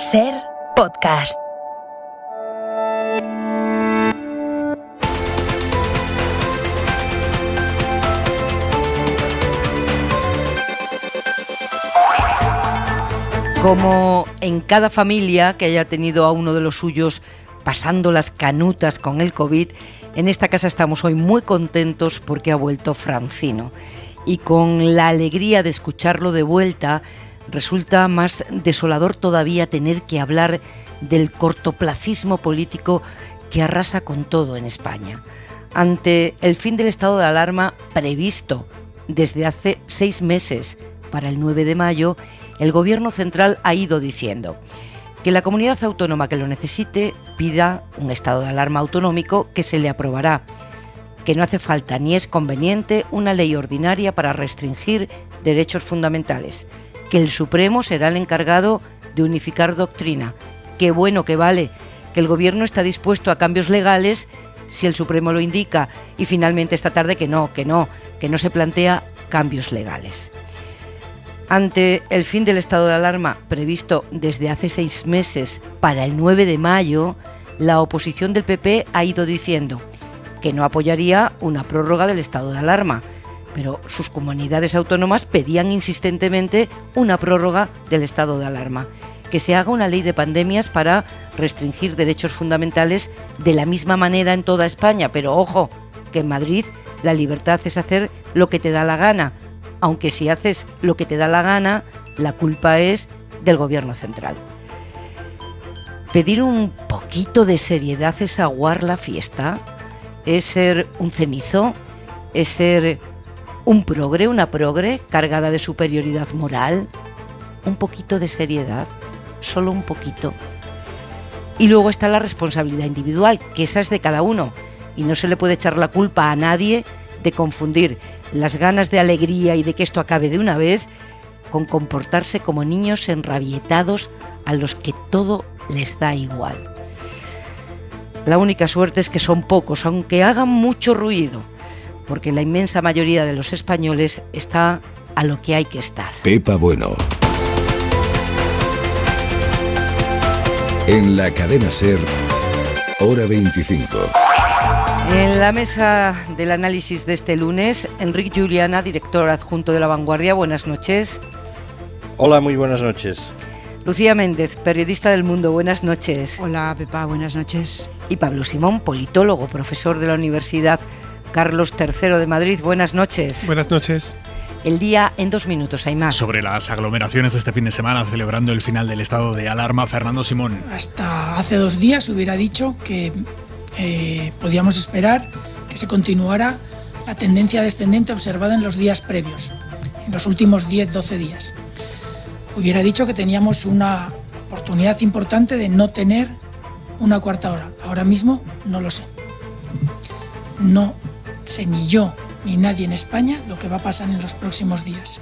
Ser podcast. Como en cada familia que haya tenido a uno de los suyos pasando las canutas con el COVID, en esta casa estamos hoy muy contentos porque ha vuelto Francino. Y con la alegría de escucharlo de vuelta, resulta más desolador todavía tener que hablar del cortoplacismo político que arrasa con todo en España. Ante el fin del estado de alarma previsto desde hace 6 meses para el 9 de mayo, el Gobierno central ha ido diciendo que la comunidad autónoma que lo necesite pida un estado de alarma autonómico que se le aprobará, que no hace falta ni es conveniente una ley ordinaria para restringir derechos fundamentales, que el Supremo será el encargado de unificar doctrina, que bueno que vale, que el Gobierno está dispuesto a cambios legales si el Supremo lo indica, y finalmente esta tarde que no se plantea cambios legales. Ante el fin del estado de alarma previsto desde hace 6 meses para el 9 de mayo, la oposición del PP ha ido diciendo que no apoyaría una prórroga del estado de alarma, pero sus comunidades autónomas pedían insistentemente una prórroga del estado de alarma, que se haga una ley de pandemias para restringir derechos fundamentales de la misma manera en toda España, pero ojo, que en Madrid la libertad es hacer lo que te da la gana, aunque si haces lo que te da la gana, la culpa es del Gobierno central. Pedir un poquito de seriedad es aguar la fiesta, es ser un cenizo, es ser un progre, una progre cargada de superioridad moral, un poquito de seriedad, solo un poquito. Y luego está la responsabilidad individual, que esa es de cada uno, y no se le puede echar la culpa a nadie de confundir las ganas de alegría y de que esto acabe de una vez con comportarse como niños enrabietados a los que todo les da igual. La única suerte es que son pocos, aunque hagan mucho ruido, porque la inmensa mayoría de los españoles está a lo que hay que estar. Pepa Bueno. En la cadena SER, hora 25. En la mesa del análisis de este lunes, Enric Juliana, director adjunto de La Vanguardia. Buenas noches. Hola, muy buenas noches. Lucía Méndez, periodista del Mundo. Buenas noches. Hola, Pepa, buenas noches. Y Pablo Simón, politólogo, profesor de la Universidad Carlos III de Madrid. Buenas noches. Buenas noches. El día en 2 minutos, hay más. Sobre las aglomeraciones de este fin de semana, celebrando el final del estado de alarma, Fernando Simón. Hasta hace 2 días hubiera dicho que podíamos esperar que se continuara la tendencia descendente observada en los días previos, en los últimos 10-12 días. Hubiera dicho que teníamos una oportunidad importante de no tener una cuarta hora. Ahora mismo no lo sé. No sé ni yo ni nadie en España lo que va a pasar en los próximos días.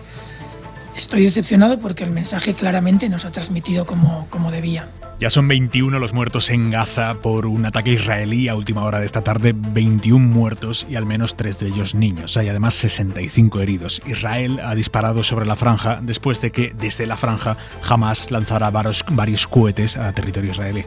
Estoy decepcionado porque el mensaje claramente no se ha transmitido como debía. Ya son 21 los muertos en Gaza por un ataque israelí a última hora de esta tarde, 21 muertos y al menos 3 de ellos niños. Hay además 65 heridos. Israel ha disparado sobre la franja después de que desde la franja Hamás lanzara varios cohetes a territorio israelí.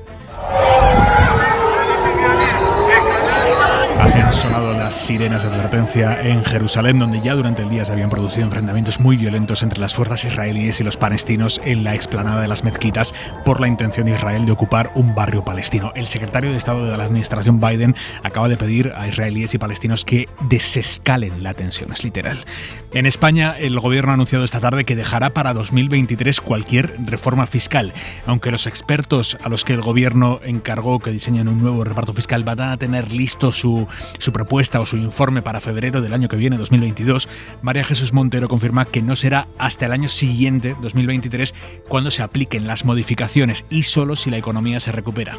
Así han sonado las sirenas de advertencia en Jerusalén, donde ya durante el día se habían producido enfrentamientos muy violentos entre las fuerzas israelíes y los palestinos en la explanada de las mezquitas por la intención de Israel de ocupar un barrio palestino. El secretario de Estado de la administración Biden acaba de pedir a israelíes y palestinos que desescalen la tensión, es literal. En España, el gobierno ha anunciado esta tarde que dejará para 2023 cualquier reforma fiscal, aunque los expertos a los que el gobierno encargó que diseñen un nuevo reparto fiscal van a tener listo su propuesta o su informe para febrero del año que viene, 2022, María Jesús Montero confirma que no será hasta el año siguiente, 2023, cuando se apliquen las modificaciones y solo si la economía se recupera.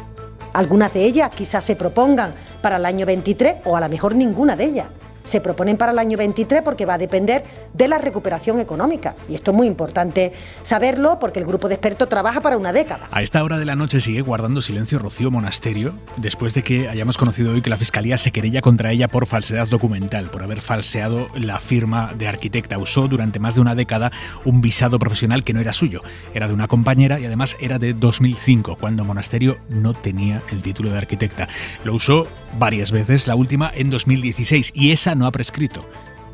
Algunas de ellas quizás se propongan para el año 23 o a lo mejor ninguna de ellas. se proponen para el año 23 porque va a depender de la recuperación económica. Y esto es muy importante saberlo porque el grupo de expertos trabaja para una década. A esta hora de la noche sigue guardando silencio Rocío Monasterio, después de que hayamos conocido hoy que la Fiscalía se querella contra ella por falsedad documental, por haber falseado la firma de arquitecta. Usó durante más de una década un visado profesional que no era suyo, era de una compañera y además era de 2005, cuando Monasterio no tenía el título de arquitecta. Lo usó varias veces, la última en 2016, y esa no ha prescrito.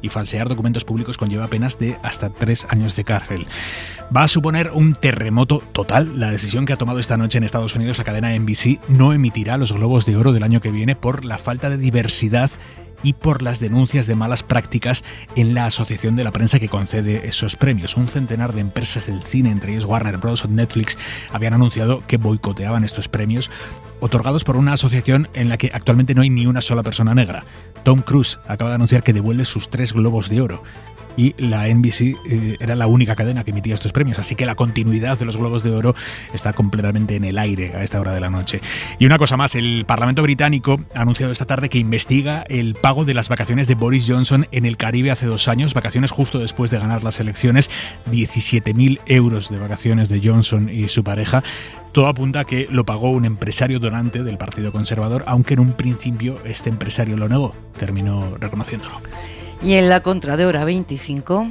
Y falsear documentos públicos conlleva penas de hasta 3 años de cárcel. Va a suponer un terremoto total la decisión que ha tomado esta noche en Estados Unidos la cadena NBC. No emitirá los Globos de Oro del año que viene por la falta de diversidad y por las denuncias de malas prácticas en la asociación de la prensa que concede esos premios. Un centenar de empresas del cine, entre ellos Warner Bros. O Netflix, habían anunciado que boicoteaban estos premios, otorgados por una asociación en la que actualmente no hay ni una sola persona negra. Tom Cruise acaba de anunciar que devuelve sus 3 Globos de Oro. Y la NBC era la única cadena que emitía estos premios, así que la continuidad de los Globos de Oro está completamente en el aire a esta hora de la noche. Y una cosa más, el Parlamento británico ha anunciado esta tarde que investiga el pago de las vacaciones de Boris Johnson en el Caribe hace 2 años, vacaciones justo después de ganar las elecciones, 17.000 euros de vacaciones de Johnson y su pareja. Todo apunta a que lo pagó un empresario donante del Partido Conservador, aunque en un principio este empresario lo negó, terminó reconociéndolo. Y en la contra de hora 25...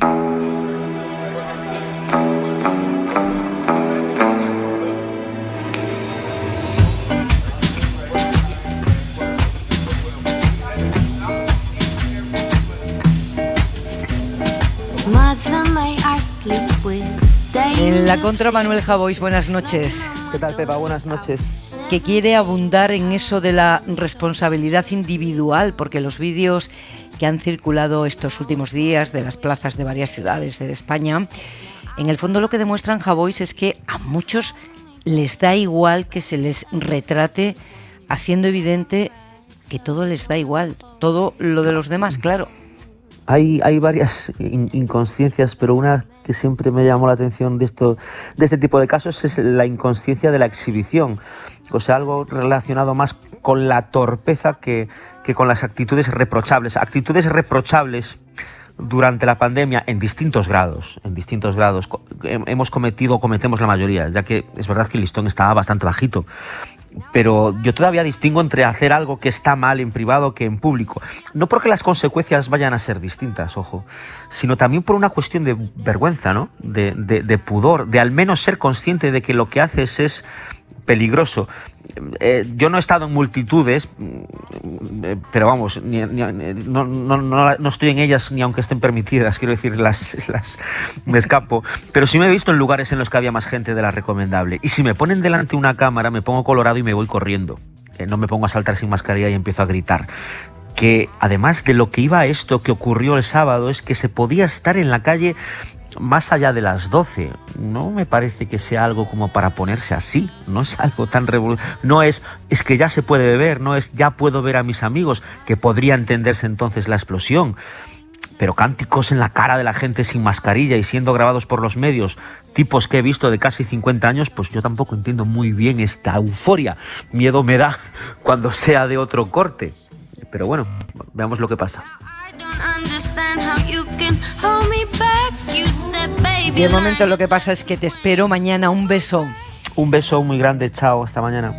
En la contra, Manuel Javois, buenas noches. ¿Qué tal, Pepa? Buenas noches. Que quiere abundar en eso de la responsabilidad individual, porque los vídeos que han circulado estos últimos días de las plazas de varias ciudades de España, en el fondo lo que demuestran, Javois, es que a muchos les da igual que se les retrate, haciendo evidente que todo les da igual, todo lo de los demás, claro. Hay varias inconsciencias, pero una que siempre me llamó la atención de este tipo de casos es la inconsciencia de la exhibición. O sea, algo relacionado más con la torpeza que con las actitudes reprochables. Actitudes reprochables durante la pandemia en distintos grados. Cometemos la mayoría, ya que es verdad que el listón estaba bastante bajito. Pero yo todavía distingo entre hacer algo que está mal en privado que en público. No porque las consecuencias vayan a ser distintas, ojo, sino también por una cuestión de vergüenza, ¿no? De pudor, de al menos ser consciente de que lo que haces es peligroso. Yo no he estado en multitudes, pero vamos, no estoy en ellas ni aunque estén permitidas, quiero decir, me escapo, pero sí me he visto en lugares en los que había más gente de la recomendable, y si me ponen delante una cámara me pongo colorado y me voy corriendo, no me pongo a saltar sin mascarilla y empiezo a gritar. Que además de lo que iba a esto que ocurrió el sábado es que se podía estar en la calle más allá de las 12, no me parece que sea algo como para ponerse así, no es algo tan revolucionario, no es que ya se puede beber, no es ya puedo ver a mis amigos, que podría entenderse entonces la explosión, pero cánticos en la cara de la gente sin mascarilla y siendo grabados por los medios, tipos que he visto de casi 50 años, pues yo tampoco entiendo muy bien esta euforia, miedo me da cuando sea de otro corte, pero bueno, veamos lo que pasa. Y de momento lo que pasa es que te espero mañana. Un beso. Un beso muy grande. Chao. Hasta mañana.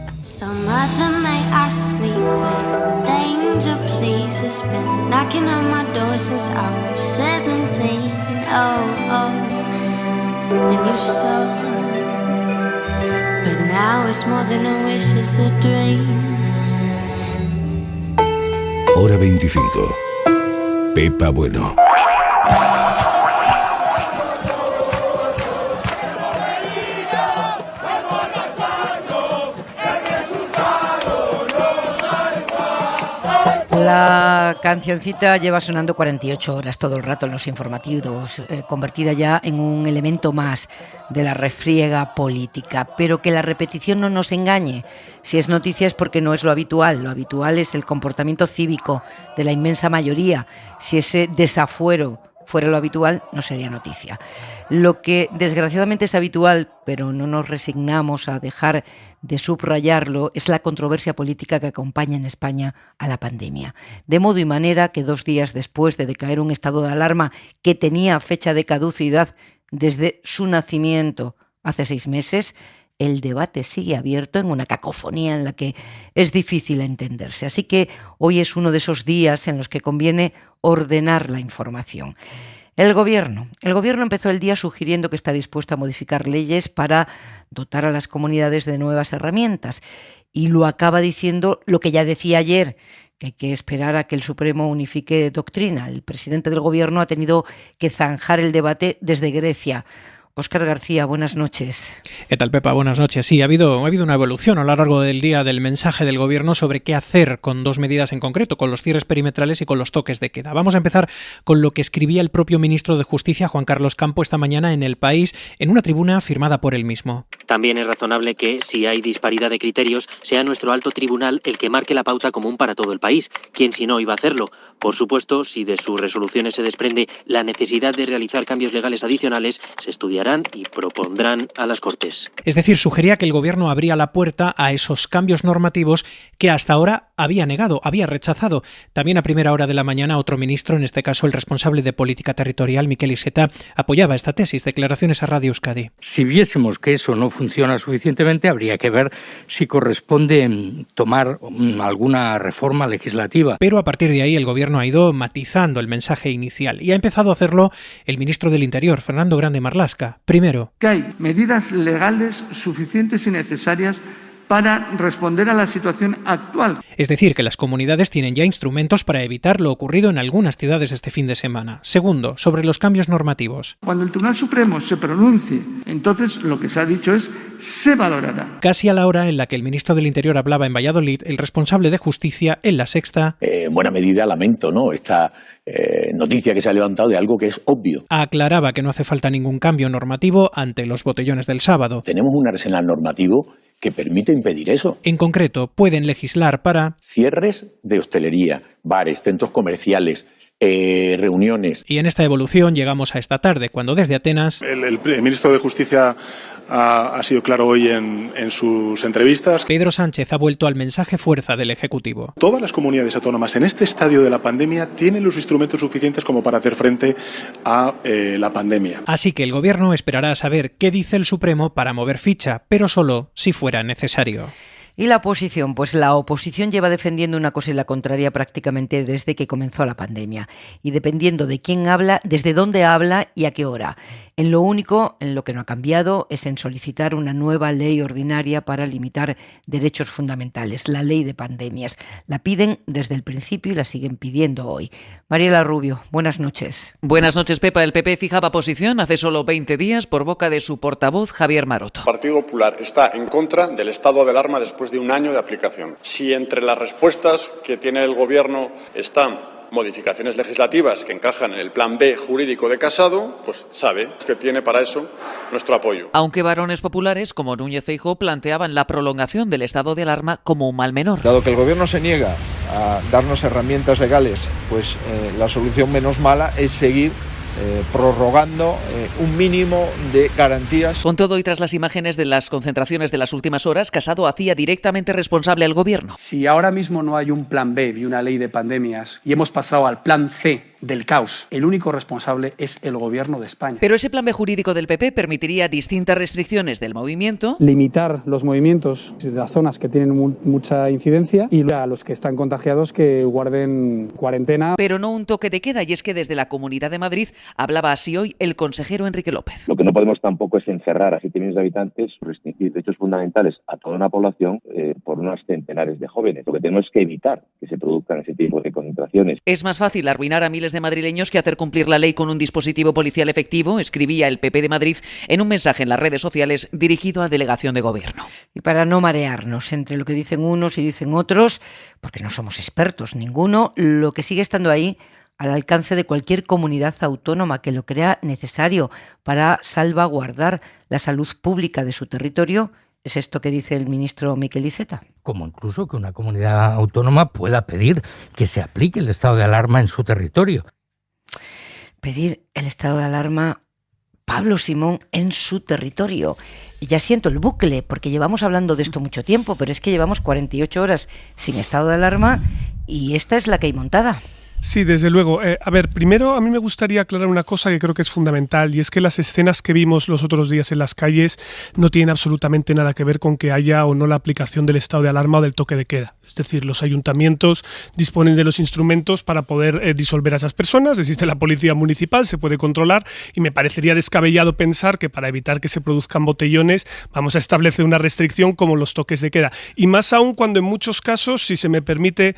Hora 25. Pepa Bueno. La cancioncita lleva sonando 48 horas todo el rato en los informativos, convertida ya en un elemento más de la refriega política, pero que la repetición no nos engañe. Si es noticia es porque no es lo habitual es el comportamiento cívico de la inmensa mayoría. Si ese desafuero fuera lo habitual, no sería noticia. Lo que desgraciadamente es habitual, pero no nos resignamos a dejar de subrayarlo, es la controversia política que acompaña en España a la pandemia. De modo y manera que 2 días después de decaer un estado de alarma que tenía fecha de caducidad desde su nacimiento hace 6 meses, el debate sigue abierto en una cacofonía en la que es difícil entenderse. Así que hoy es uno de esos días en los que conviene ordenar la información. El gobierno empezó el día sugiriendo que está dispuesto a modificar leyes para dotar a las comunidades de nuevas herramientas y lo acaba diciendo lo que ya decía ayer, que hay que esperar a que el Supremo unifique doctrina. El presidente del gobierno ha tenido que zanjar el debate desde Grecia. Óscar García, buenas noches. ¿Qué tal, Pepa? Buenas noches. Sí, ha habido una evolución a lo largo del día del mensaje del Gobierno sobre qué hacer con 2 medidas en concreto, con los cierres perimetrales y con los toques de queda. Vamos a empezar con lo que escribía el propio ministro de Justicia, Juan Carlos Campo, esta mañana en El País, en una tribuna firmada por él mismo. También es razonable que, si hay disparidad de criterios, sea nuestro alto tribunal el que marque la pauta común para todo el país. ¿Quién si no iba a hacerlo? Por supuesto, si de sus resoluciones se desprende la necesidad de realizar cambios legales adicionales, se estudiarán y propondrán a las Cortes. Es decir, sugería que el Gobierno abría la puerta a esos cambios normativos que hasta ahora había negado, había rechazado. También a primera hora de la mañana otro ministro, en este caso el responsable de Política Territorial, Miquel Iceta, apoyaba esta tesis. Declaraciones a Radio Euskadi. Si viésemos que eso no funciona suficientemente, habría que ver si corresponde tomar alguna reforma legislativa. Pero a partir de ahí el Gobierno ha ido matizando el mensaje inicial y ha empezado a hacerlo el ministro del Interior, Fernando Grande Marlaska. Primero, que hay medidas legales suficientes y necesarias para responder a la situación actual. Es decir, que las comunidades tienen ya instrumentos para evitar lo ocurrido en algunas ciudades este fin de semana. Segundo, sobre los cambios normativos. Cuando el Tribunal Supremo se pronuncie, entonces lo que se ha dicho es se valorará. Casi a la hora en la que el ministro del Interior hablaba en Valladolid, el responsable de Justicia en La Sexta. En buena medida lamento, ¿no?, esta noticia que se ha levantado de algo que es obvio. Aclaraba que no hace falta ningún cambio normativo ante los botellones del sábado. Tenemos un arsenal normativo que permite impedir eso. En concreto, pueden legislar para cierres de hostelería, bares, centros comerciales, reuniones. Y en esta evolución llegamos a esta tarde, cuando desde Atenas... El ministro de Justicia ha sido claro hoy en sus entrevistas. Pedro Sánchez ha vuelto al mensaje fuerza del Ejecutivo. Todas las comunidades autónomas en este estadio de la pandemia tienen los instrumentos suficientes como para hacer frente a la pandemia. Así que el Gobierno esperará a saber qué dice el Supremo para mover ficha, pero solo si fuera necesario. ¿Y la oposición? Pues la oposición lleva defendiendo una cosa y la contraria prácticamente desde que comenzó la pandemia. Y dependiendo de quién habla, desde dónde habla y a qué hora. En lo único en lo que no ha cambiado es en solicitar una nueva ley ordinaria para limitar derechos fundamentales, la ley de pandemias. La piden desde el principio y la siguen pidiendo hoy. Mariela Rubio, buenas noches. Buenas noches, Pepa. El PP fijaba posición hace solo 20 días por boca de su portavoz, Javier Maroto. El Partido Popular está en contra del estado de alarma después de un año de aplicación. Si entre las respuestas que tiene el Gobierno están modificaciones legislativas que encajan en el plan B jurídico de Casado, pues sabe que tiene para eso nuestro apoyo. Aunque varones populares como Núñez Feijóo planteaban la prolongación del estado de alarma como un mal menor. Dado que el Gobierno se niega a darnos herramientas legales, pues la solución menos mala es seguir prorrogando un mínimo de garantías. Con todo y tras las imágenes de las concentraciones de las últimas horas, Casado hacía directamente responsable al Gobierno. Si ahora mismo no hay un plan B y una ley de pandemias y hemos pasado al plan C del caos, el único responsable es el Gobierno de España. Pero ese plan B jurídico del PP permitiría distintas restricciones del movimiento. Limitar los movimientos de las zonas que tienen mucha incidencia y a los que están contagiados que guarden cuarentena. Pero no un toque de queda, y es que desde la Comunidad de Madrid hablaba así hoy el consejero Enrique López. Lo que no podemos tampoco es encerrar a 7 millones de habitantes, restringir derechos fundamentales a toda una población por unos centenares de jóvenes. Lo que tenemos es que evitar que se produzcan ese tipo de concentraciones. Es más fácil arruinar a miles de madrileños que hacer cumplir la ley con un dispositivo policial efectivo, escribía el PP de Madrid en un mensaje en las redes sociales dirigido a delegación de Gobierno. Y para no marearnos entre lo que dicen unos y dicen otros, porque no somos expertos ninguno, lo que sigue estando ahí al alcance de cualquier comunidad autónoma que lo crea necesario para salvaguardar la salud pública de su territorio, es esto que dice el ministro Miquel Iceta. Como incluso que una comunidad autónoma pueda pedir que se aplique el estado de alarma en su territorio. pedir el estado de alarma, Pablo Simón, en su territorio. Y ya siento el bucle, porque llevamos hablando de esto mucho tiempo, pero es que llevamos 48 horas sin estado de alarma y esta es la que hay montada. Sí, desde luego. A ver, primero a mí me gustaría aclarar una cosa que creo que es fundamental, y es que las escenas que vimos los otros días en las calles no tienen absolutamente nada que ver con que haya o no la aplicación del estado de alarma o del toque de queda. Es decir, los ayuntamientos disponen de los instrumentos para poder disolver a esas personas, existe la policía municipal, se puede controlar, y me parecería descabellado pensar que para evitar que se produzcan botellones vamos a establecer una restricción como los toques de queda. Y más aún cuando en muchos casos, si se me permite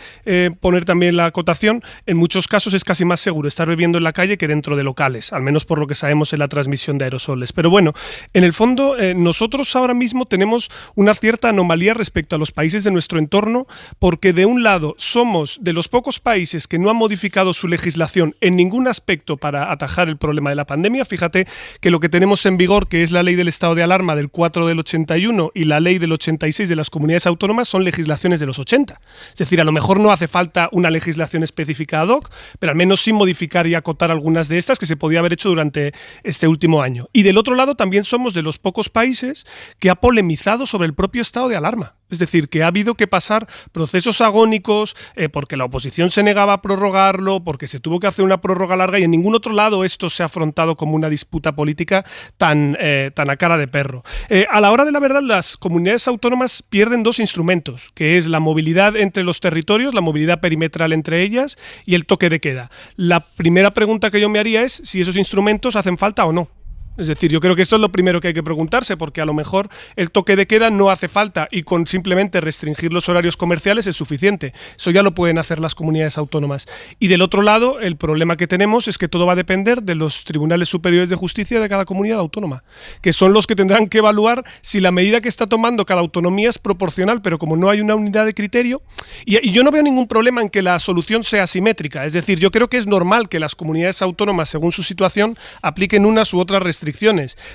poner también la acotación, en muchos casos es casi más seguro estar bebiendo en la calle que dentro de locales, al menos por lo que sabemos en la transmisión de aerosoles. Pero bueno, en el fondo nosotros ahora mismo tenemos una cierta anomalía respecto a los países de nuestro entorno, porque de un lado somos de los pocos países que no han modificado su legislación en ningún aspecto para atajar el problema de la pandemia. Fíjate que lo que tenemos en vigor, que es la ley del estado de alarma del 4 del 81 y la ley del 86 de las comunidades autónomas, son legislaciones de los 80. Es decir, a lo mejor no hace falta una legislación específica ad hoc, pero al menos sí modificar y acotar algunas de estas que se podía haber hecho durante este último año. Y del otro lado también somos de los pocos países que ha polemizado sobre el propio estado de alarma. Es decir, que ha habido que pasar procesos agónicos porque la oposición se negaba a prorrogarlo, porque se tuvo que hacer una prórroga larga, y en ningún otro lado esto se ha afrontado como una disputa política tan a cara de perro. A la hora de la verdad, las comunidades autónomas pierden dos instrumentos, que es la movilidad entre los territorios, la movilidad perimetral entre ellas y el toque de queda. La primera pregunta que yo me haría es si esos instrumentos hacen falta o no. Es decir, yo creo que esto es lo primero que hay que preguntarse, porque a lo mejor el toque de queda no hace falta y con simplemente restringir los horarios comerciales es suficiente. Eso ya lo pueden hacer las comunidades autónomas. Y del otro lado, el problema que tenemos es que todo va a depender de los tribunales superiores de justicia de cada comunidad autónoma, que son los que tendrán que evaluar si la medida que está tomando cada autonomía es proporcional, pero como no hay una unidad de criterio, y yo no veo ningún problema en que la solución sea asimétrica. Es decir, yo creo que es normal que las comunidades autónomas, según su situación, apliquen unas u otras restricciones,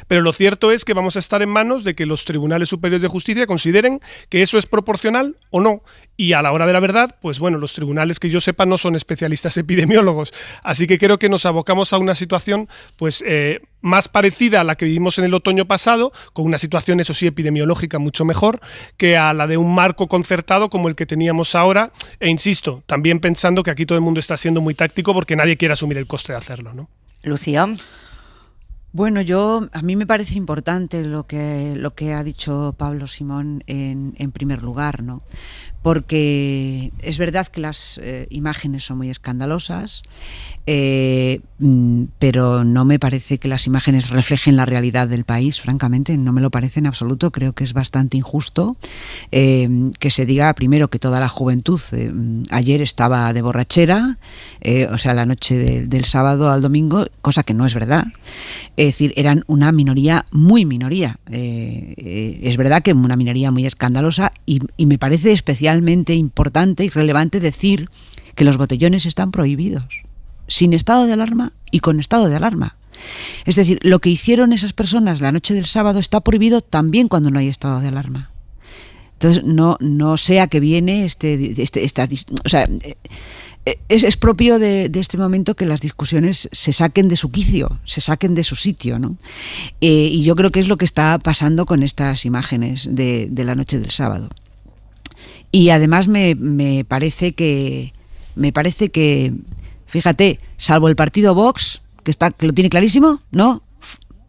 pero lo cierto es que vamos a estar en manos de que los tribunales superiores de justicia consideren que eso es proporcional o no. Y a la hora de la verdad, pues bueno, los tribunales que yo sepa no son especialistas epidemiólogos, así que creo que nos abocamos a una situación pues más parecida a la que vivimos en el otoño pasado, con una situación, eso sí, epidemiológica mucho mejor que a la de un marco concertado como el que teníamos ahora, e insisto, también pensando que aquí todo el mundo está siendo muy táctico porque nadie quiere asumir el coste de hacerlo, ¿no? Lucía. Bueno, a mí me parece importante lo que ha dicho Pablo Simón en primer lugar, ¿no? Porque es verdad que las imágenes son muy escandalosas, pero no me parece que las imágenes reflejen la realidad del país, francamente, no me lo parece en absoluto. Creo que es bastante injusto que se diga primero que toda la juventud ayer estaba de borrachera, o sea, la noche del sábado al domingo, cosa que no es verdad. Es decir, eran una minoría, muy minoría. Es verdad que una minoría muy escandalosa y me parece especialmente importante y relevante decir que los botellones están prohibidos, sin estado de alarma y con estado de alarma. Es decir, lo que hicieron esas personas la noche del sábado está prohibido también cuando no hay estado de alarma. Entonces, no sé a qué viene o sea, es propio de este momento que las discusiones se saquen de su quicio, se saquen de su sitio, ¿no? Y yo creo que es lo que está pasando con estas imágenes de la noche del sábado. Y además me parece que, fíjate, salvo el partido Vox, que lo tiene clarísimo, ¿no?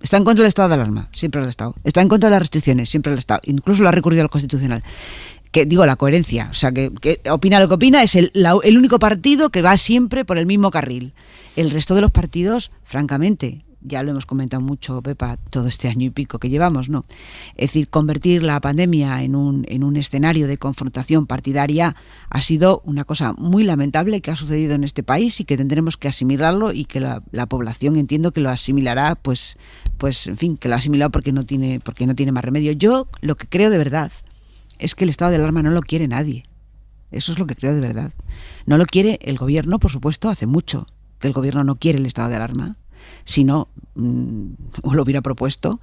Está en contra del estado de alarma, siempre lo ha estado. Está en contra de las restricciones, siempre lo ha estado. Incluso lo ha recurrido al Constitucional. Que digo, la coherencia, o sea, que opina lo que opina, es el único partido que va siempre por el mismo carril. El resto de los partidos, francamente, ya lo hemos comentado mucho, Pepa, todo este año y pico que llevamos, ¿no? Es decir, convertir la pandemia en un escenario de confrontación partidaria ha sido una cosa muy lamentable que ha sucedido en este país y que tendremos que asimilarlo, y que la población, entiendo que lo asimilará, pues en fin, que lo ha asimilado porque no tiene más remedio. Yo lo que creo de verdad es que el estado de alarma no lo quiere nadie. Eso es lo que creo de verdad. No lo quiere el gobierno, por supuesto, hace mucho que el gobierno no quiere el estado de alarma. Si no, o lo hubiera propuesto.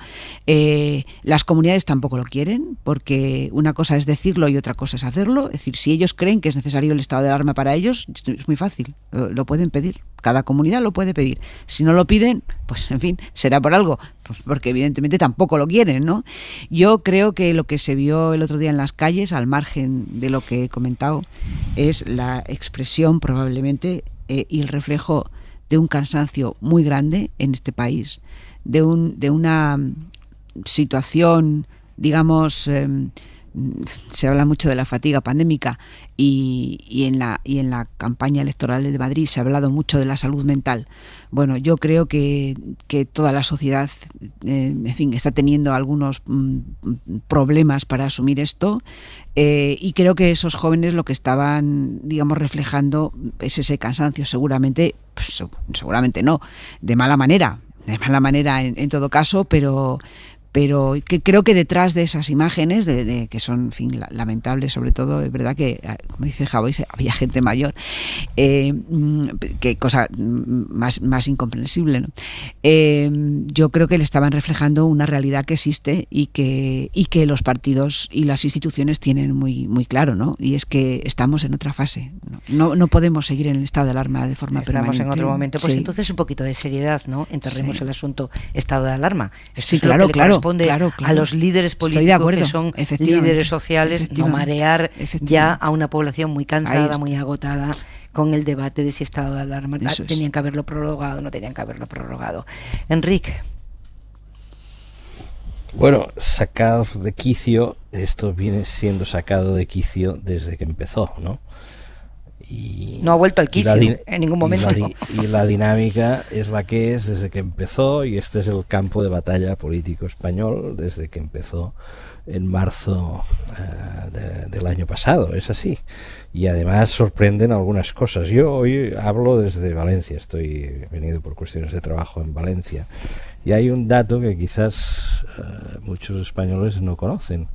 Las comunidades tampoco lo quieren, porque una cosa es decirlo y otra cosa es hacerlo. Es decir, si ellos creen que es necesario el estado de alarma para ellos, es muy fácil, lo pueden pedir. Cada comunidad lo puede pedir. Si no lo piden, pues en fin, será por algo, pues porque evidentemente tampoco lo quieren, ¿no? Yo creo que lo que se vio el otro día en las calles, al margen de lo que he comentado, es la expresión probablemente y el reflejo de un cansancio muy grande en este país, de una situación, digamos, se habla mucho de la fatiga pandémica y en la campaña electoral de Madrid se ha hablado mucho de la salud mental. Bueno, yo creo que toda la sociedad, en fin, está teniendo algunos problemas para asumir esto, y creo que esos jóvenes lo que estaban, digamos, reflejando es ese cansancio, seguramente, pues, seguramente no, de mala manera en todo caso, pero que creo que detrás de esas imágenes, de que son, en fin, lamentables, sobre todo, es verdad que, como dice Javoy, había gente mayor, que cosa más incomprensible, ¿no? Yo creo que le estaban reflejando una realidad que existe y que los partidos y las instituciones tienen muy, muy claro, ¿no? Y es que estamos en otra fase. No podemos seguir en el estado de alarma de forma permanente. Estamos en otro momento. Pues sí. Entonces un poquito de seriedad, ¿no? Enterremos el asunto estado de alarma. Sí, claro. A los líderes políticos que son líderes sociales, no marear ya a una población muy cansada, muy agotada con el debate de si estado de alarma tenían que haberlo prorrogado, no tenían que haberlo prorrogado. Enrique. Bueno, sacados de quicio, esto viene siendo sacado de quicio desde que empezó, ¿no? Y no ha vuelto al quicio en ningún momento. Y la dinámica es la que es desde que empezó, y este es el campo de batalla político español desde que empezó en marzo del año pasado, es así. Y además sorprenden algunas cosas. Yo hoy hablo desde Valencia, he venido por cuestiones de trabajo en Valencia, y hay un dato que quizás muchos españoles no conocen,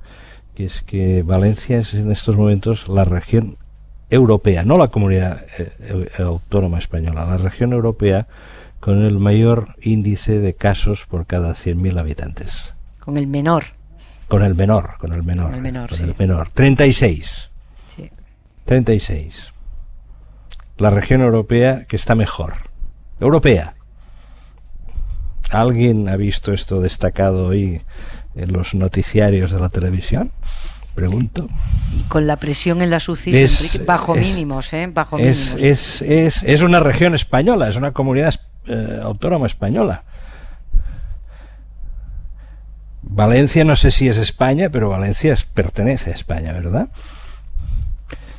que es que Valencia es en estos momentos la región europea, no la comunidad autónoma española, la región europea con el mayor índice de casos por cada 100.000 habitantes. Con el menor. 36. Sí. 36. La región europea que está mejor. Europea. ¿Alguien ha visto esto destacado hoy en los noticiarios de la televisión? Pregunto. Y con la presión en las UCI, bajo mínimos, bajo mínimos. Es una región española, es una comunidad autónoma española. Valencia no sé si es España, pero Valencia pertenece a España, ¿verdad?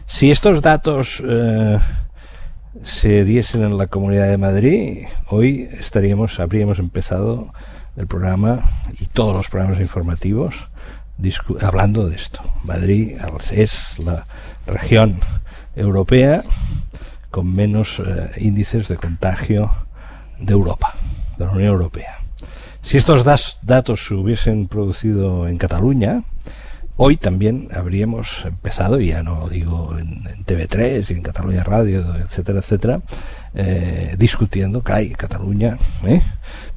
Si estos datos se diesen en la Comunidad de Madrid, hoy habríamos empezado el programa y todos los programas informativos hablando de esto. Madrid es la región europea con menos índices de contagio de Europa, de la Unión Europea. Si estos datos se hubiesen producido en Cataluña, hoy también habríamos empezado, y ya no digo en TV3 y en Cataluña Radio, etcétera, etcétera, discutiendo que Cataluña,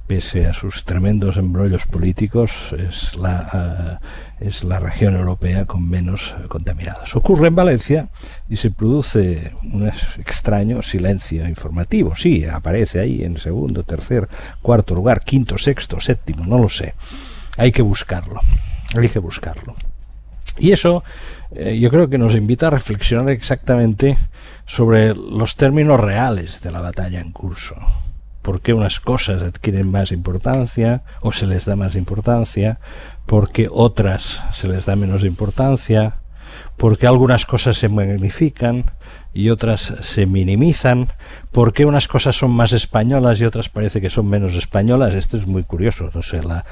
pese a sus tremendos embrollos políticos, es la región europea con menos contaminados. Ocurre en Valencia y se produce un extraño silencio informativo. Sí, aparece ahí en segundo, tercer, cuarto lugar, quinto, sexto, séptimo, no lo sé. Hay que buscarlo. Y eso yo creo que nos invita a reflexionar exactamente sobre los términos reales de la batalla en curso. ¿Por qué unas cosas adquieren más importancia o se les da más importancia? ¿Por qué otras se les da menos importancia? ¿Por qué algunas cosas se magnifican y otras se minimizan? ¿Por qué unas cosas son más españolas y otras parece que son menos españolas? Esto es muy curioso. No sé, la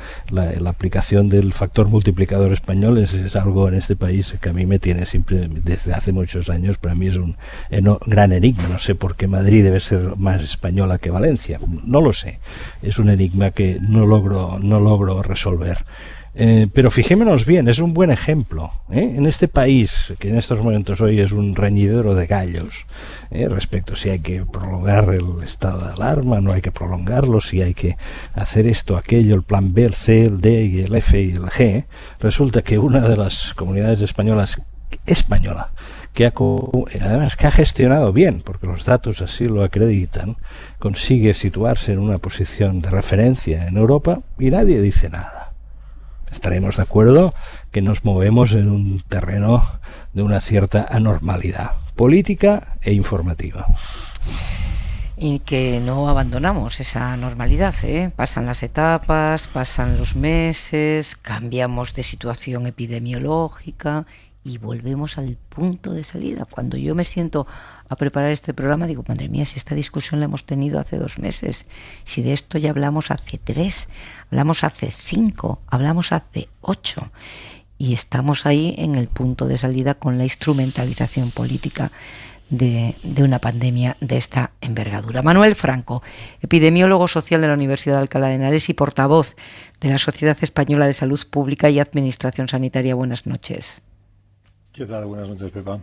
aplicación del factor multiplicador español es algo en este país que a mí me tiene siempre, desde hace muchos años, para mí es un gran enigma. No sé por qué Madrid debe ser más española que Valencia. No lo sé. Es un enigma que no logro resolver. Pero fijémonos bien, es un buen ejemplo, en este país, que en estos momentos hoy es un reñidero de gallos, respecto a si hay que prolongar el estado de alarma, no hay que prolongarlo, si hay que hacer esto, aquello, el plan B, el C, el D, y el F y el G. Resulta que una de las comunidades española, que además que ha gestionado bien, porque los datos así lo acreditan, consigue situarse en una posición de referencia en Europa y nadie dice nada. Estaremos de acuerdo que nos movemos en un terreno de una cierta anormalidad política e informativa. Y que no abandonamos esa normalidad, Pasan las etapas, pasan los meses, cambiamos de situación epidemiológica y volvemos al punto de salida. Cuando yo me siento a preparar este programa, digo, madre mía, si esta discusión la hemos tenido hace 2 meses, si de esto ya hablamos hace 3, hablamos hace 5, hablamos hace 8, y estamos ahí en el punto de salida con la instrumentalización política de una pandemia de esta envergadura. Manuel Franco, epidemiólogo social de la Universidad de Alcalá de Henares y portavoz de la Sociedad Española de Salud Pública y Administración Sanitaria. Buenas noches. ¿Qué tal? Buenas noches, Pepa.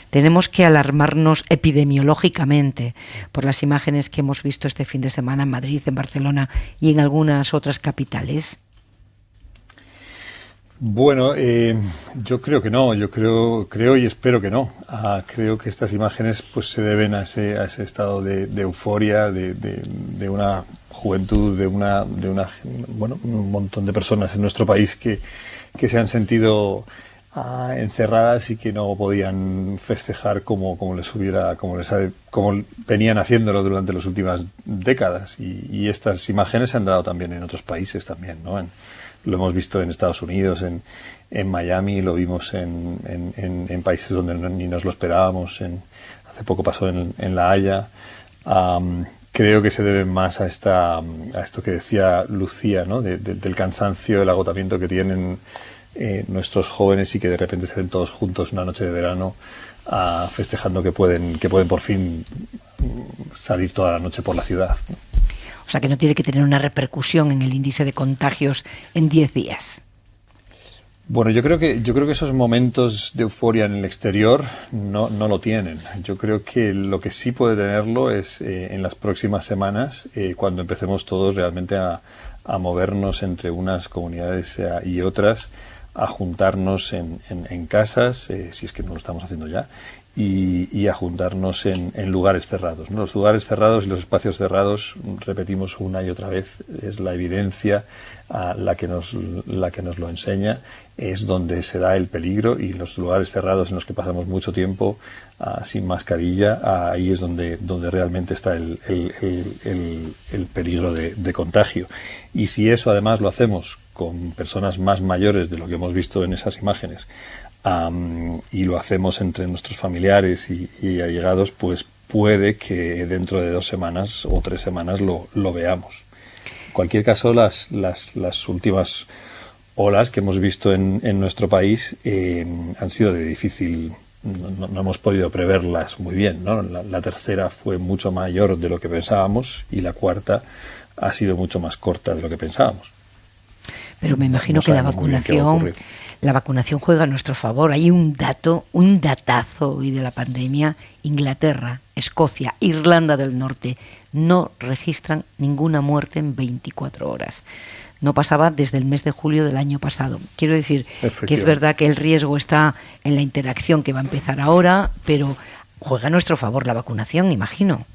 Tenemos que alarmarnos epidemiológicamente por las imágenes que hemos visto este fin de semana en Madrid, en Barcelona y en algunas otras capitales. Bueno, yo creo que no, yo creo y espero que no. Creo que estas imágenes pues se deben a ese estado de euforia, de una juventud, de una un montón de personas en nuestro país que se han sentido encerradas y que no podían festejar como venían haciéndolo durante las últimas décadas, y estas imágenes se han dado también en otros países también, ¿no? Lo hemos visto en Estados Unidos, en Miami, lo vimos en países donde ni nos lo esperábamos, hace poco pasó en La Haya. Creo que se debe más a esto que decía Lucía, ¿no? Del cansancio, el agotamiento que tienen nuestros jóvenes, y que de repente se ven todos juntos una noche de verano festejando que pueden por fin salir toda la noche por la ciudad, ¿no? O sea que no tiene que tener una repercusión en el índice de contagios en 10 días. Bueno, yo creo que esos momentos de euforia en el exterior no lo tienen. Yo creo que lo que sí puede tenerlo es en las próximas semanas, cuando empecemos todos realmente a movernos entre unas comunidades y otras, a juntarnos en casas, si es que no lo estamos haciendo ya, y a juntarnos en lugares cerrados, ¿no? Los lugares cerrados y los espacios cerrados, repetimos una y otra vez, es la evidencia la que nos lo enseña, es donde se da el peligro, y los lugares cerrados en los que pasamos mucho tiempo sin mascarilla, ahí es donde realmente está el peligro de contagio. Y si eso además lo hacemos con personas más mayores de lo que hemos visto en esas imágenes, y lo hacemos entre nuestros familiares y allegados, pues puede que dentro de 2 semanas o 3 semanas lo veamos. En cualquier caso, las últimas olas que hemos visto en nuestro país han sido de difícil, no hemos podido preverlas muy bien, ¿no? La tercera fue mucho mayor de lo que pensábamos, y la cuarta ha sido mucho más corta de lo que pensábamos. Pero me imagino que la vacunación juega a nuestro favor. Hay un datazo hoy de la pandemia. Inglaterra, Escocia, Irlanda del Norte no registran ninguna muerte en 24 horas. No pasaba desde el mes de julio del año pasado. Quiero decir que es verdad que el riesgo está en la interacción que va a empezar ahora, pero juega a nuestro favor la vacunación, imagino.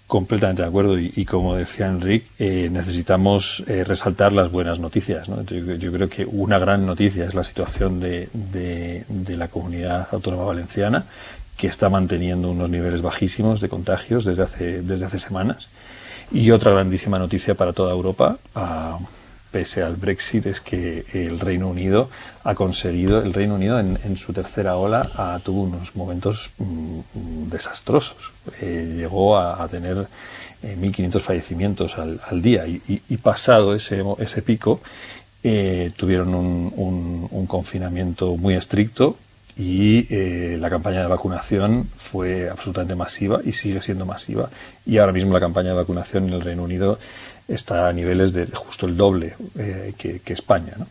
Completamente de acuerdo, y como decía Enrique, necesitamos resaltar las buenas noticias, ¿no? Yo creo que una gran noticia es la situación de la comunidad autónoma valenciana, que está manteniendo unos niveles bajísimos de contagios desde hace semanas, y otra grandísima noticia para toda Europa, pese al Brexit, es que el Reino Unido ha conseguido, en su tercera ola tuvo unos momentos desastrosos. Llegó a tener 1.500 fallecimientos al día, y pasado ese pico tuvieron un confinamiento muy estricto, y la campaña de vacunación fue absolutamente masiva y sigue siendo masiva, y ahora mismo la campaña de vacunación en el Reino Unido está a niveles de justo el doble que España, ¿no?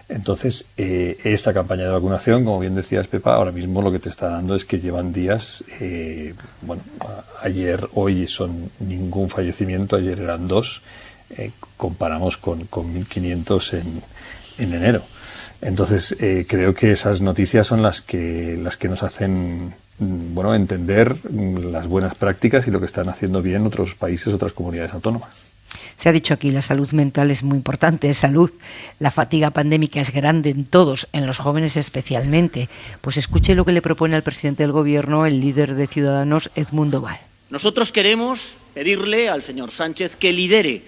Entonces, esa campaña de vacunación, como bien decías, Pepa, ahora mismo lo que te está dando es que llevan días, ayer, hoy son ningún fallecimiento, ayer eran 2, comparamos con 1.500 en enero. Entonces, creo que esas noticias son las que nos hacen entender las buenas prácticas y lo que están haciendo bien otros países, otras comunidades autónomas. Se ha dicho aquí, la salud mental es muy importante, es salud. La fatiga pandémica es grande en todos, en los jóvenes especialmente. Pues escuche lo que le propone al presidente del Gobierno, el líder de Ciudadanos, Edmundo Val. Nosotros queremos pedirle al señor Sánchez que lidere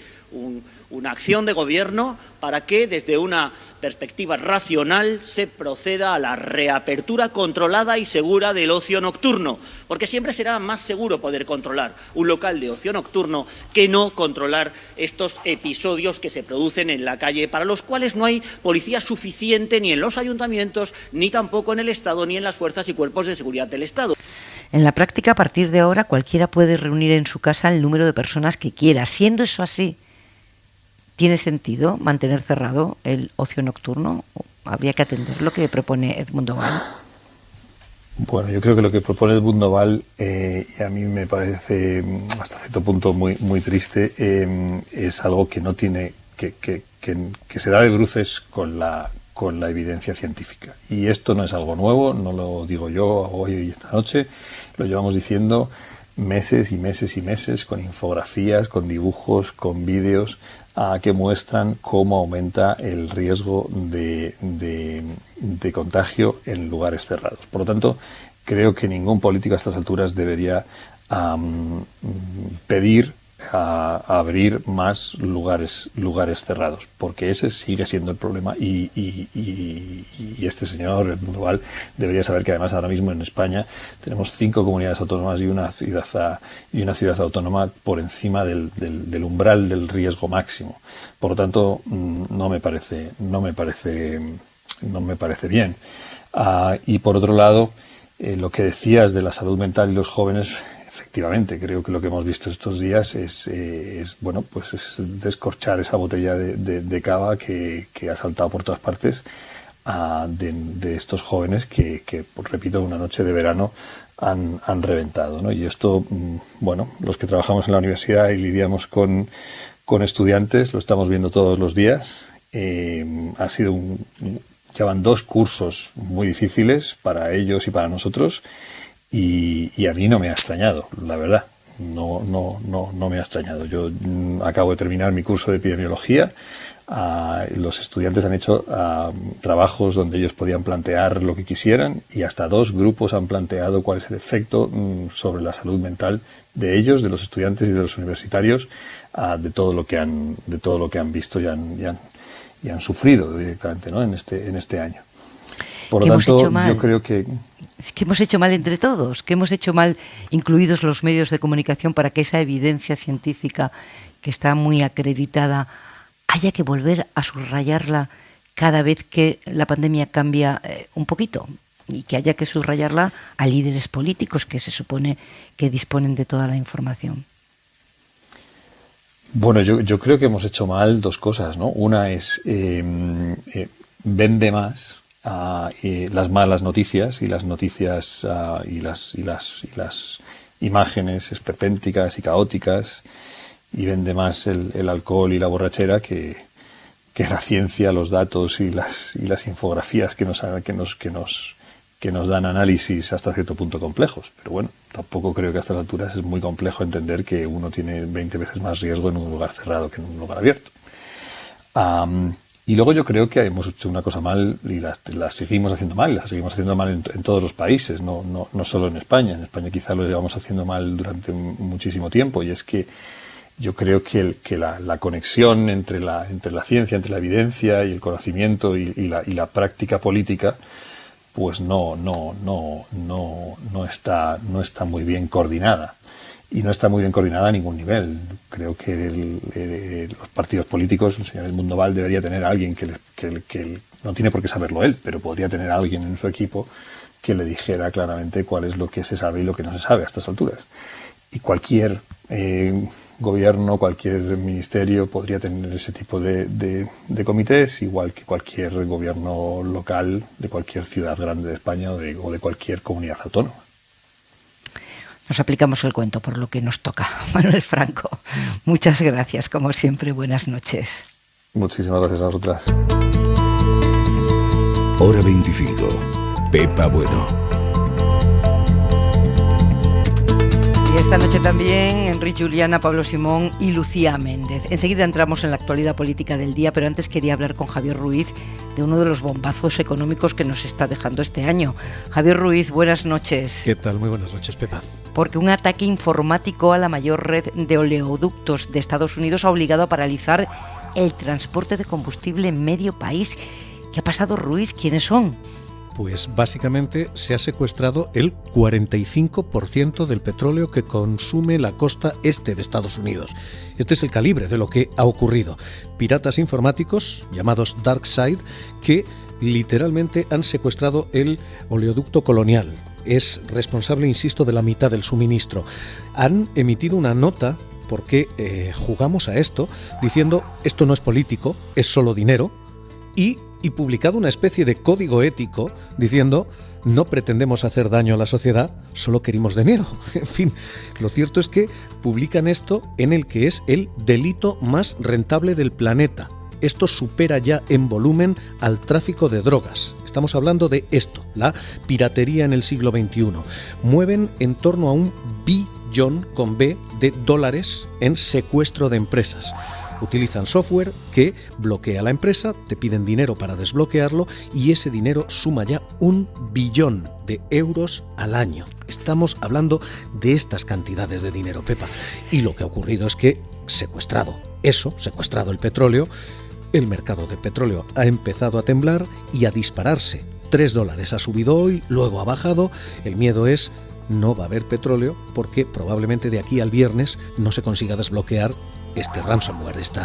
una acción de gobierno para que desde una perspectiva racional se proceda a la reapertura controlada y segura del ocio nocturno, porque siempre será más seguro poder controlar un local de ocio nocturno que no controlar estos episodios que se producen en la calle, para los cuales no hay policía suficiente ni en los ayuntamientos, ni tampoco en el Estado, ni en las fuerzas y cuerpos de seguridad del Estado. En la práctica, a partir de ahora, cualquiera puede reunir en su casa el número de personas que quiera. Siendo eso así, ¿tiene sentido mantener cerrado el ocio nocturno? ¿Habría que atender lo que propone Edmundo Val? Bueno, yo creo que lo que propone Edmundo Val, y a mí me parece hasta cierto punto muy triste, es algo que no tiene, que se da de bruces con la evidencia científica. Y esto no es algo nuevo, no lo digo yo hoy y esta noche, lo llevamos diciendo meses y meses y meses, con infografías, con dibujos, con vídeos, que muestran cómo aumenta el riesgo de contagio en lugares cerrados. Por lo tanto, creo que ningún político a estas alturas debería pedir a abrir más lugares cerrados, porque ese sigue siendo el problema y este señor Edmundo Val debería saber que además ahora mismo en España tenemos 5 comunidades autónomas y una ciudad autónoma por encima del umbral del riesgo máximo. Por lo tanto, no me parece bien. Y por otro lado, lo que decías de la salud mental y los jóvenes, efectivamente, creo que lo que hemos visto estos días es descorchar esa botella de cava que ha saltado por todas partes de estos jóvenes que, repito, una noche de verano han reventado, ¿no? Y esto, los que trabajamos en la universidad y lidiamos con estudiantes, lo estamos viendo todos los días. Llevan 2 cursos muy difíciles para ellos y para nosotros. Y a mí no me ha extrañado, la verdad, no me ha extrañado. Yo acabo de terminar mi curso de epidemiología, los estudiantes han hecho trabajos donde ellos podían plantear lo que quisieran y hasta 2 grupos han planteado cuál es el efecto sobre la salud mental de ellos, de los estudiantes y de los universitarios, de todo lo que han visto y han sufrido directamente, ¿no? en este año. Por lo tanto, yo creo que... Es que hemos hecho mal entre todos, que hemos hecho mal, incluidos los medios de comunicación, para que esa evidencia científica, que está muy acreditada, haya que volver a subrayarla cada vez que la pandemia cambia un poquito, y que haya que subrayarla a líderes políticos que se supone que disponen de toda la información. Bueno, yo creo que hemos hecho mal 2 cosas, ¿no? Una es vende más las malas noticias y las noticias y las imágenes esperpénticas y caóticas, y vende más el alcohol y la borrachera que la ciencia, los datos y las infografías que nos dan análisis hasta cierto punto complejos. Pero bueno, tampoco creo que a estas alturas es muy complejo entender que uno tiene 20 veces más riesgo en un lugar cerrado que en un lugar abierto. Y luego yo creo que hemos hecho una cosa mal y la seguimos haciendo mal, en todos los países, no solo en España. En España quizá lo llevamos haciendo mal durante muchísimo tiempo, y es que yo creo que la conexión entre la ciencia, entre la evidencia y el conocimiento y la práctica política, pues no está muy bien coordinada. Y no está muy bien coordinada a ningún nivel. Creo que los partidos políticos, el señor Edmundo Val debería tener a alguien que no tiene por qué saberlo él, pero podría tener a alguien en su equipo que le dijera claramente cuál es lo que se sabe y lo que no se sabe a estas alturas. y cualquier gobierno, cualquier ministerio podría tener ese tipo de comités, igual que cualquier gobierno local de cualquier ciudad grande de España o de cualquier comunidad autónoma. Nos aplicamos el cuento por lo que nos toca. Manuel Franco, muchas gracias, como siempre, buenas noches. Muchísimas gracias a vosotras. Hora 25. Pepa Bueno. Y esta noche también Enrique Juliana, Pablo Simón y Lucía Méndez. Enseguida entramos en la actualidad política del día, pero antes quería hablar con Javier Ruiz de uno de los bombazos económicos que nos está dejando este año. Javier Ruiz, buenas noches. ¿Qué tal? Muy buenas noches, Pepa. Porque un ataque informático a la mayor red de oleoductos de Estados Unidos ha obligado a paralizar el transporte de combustible en medio país. ¿Qué ha pasado, Ruiz? ¿Quiénes son? Pues básicamente se ha secuestrado el 45% del petróleo que consume la costa este de Estados Unidos. Este es el calibre de lo que ha ocurrido. Piratas informáticos, llamados DarkSide, que literalmente han secuestrado el oleoducto Colonial. Es responsable, insisto, de la mitad del suministro. Han emitido una nota porque jugamos a esto, diciendo esto no es político, es solo dinero, y publicado una especie de código ético diciendo no pretendemos hacer daño a la sociedad, solo queremos dinero. En fin, lo cierto es que publican esto en el que es el delito más rentable del planeta. Esto supera ya en volumen al tráfico de drogas. Estamos hablando de esto, la piratería en el siglo XXI. Mueven en torno a $1 billón con B de dólares en secuestro de empresas. Utilizan software que bloquea a la empresa, te piden dinero para desbloquearlo y ese dinero suma ya $1 billón de euros al año. Estamos hablando de estas cantidades de dinero, Pepa. Y lo que ha ocurrido es que secuestrado el petróleo, el mercado de petróleo ha empezado a temblar y a dispararse. $3 ha subido hoy, luego ha bajado. El miedo es no va a haber petróleo porque probablemente de aquí al viernes no se consiga desbloquear este ransomware, este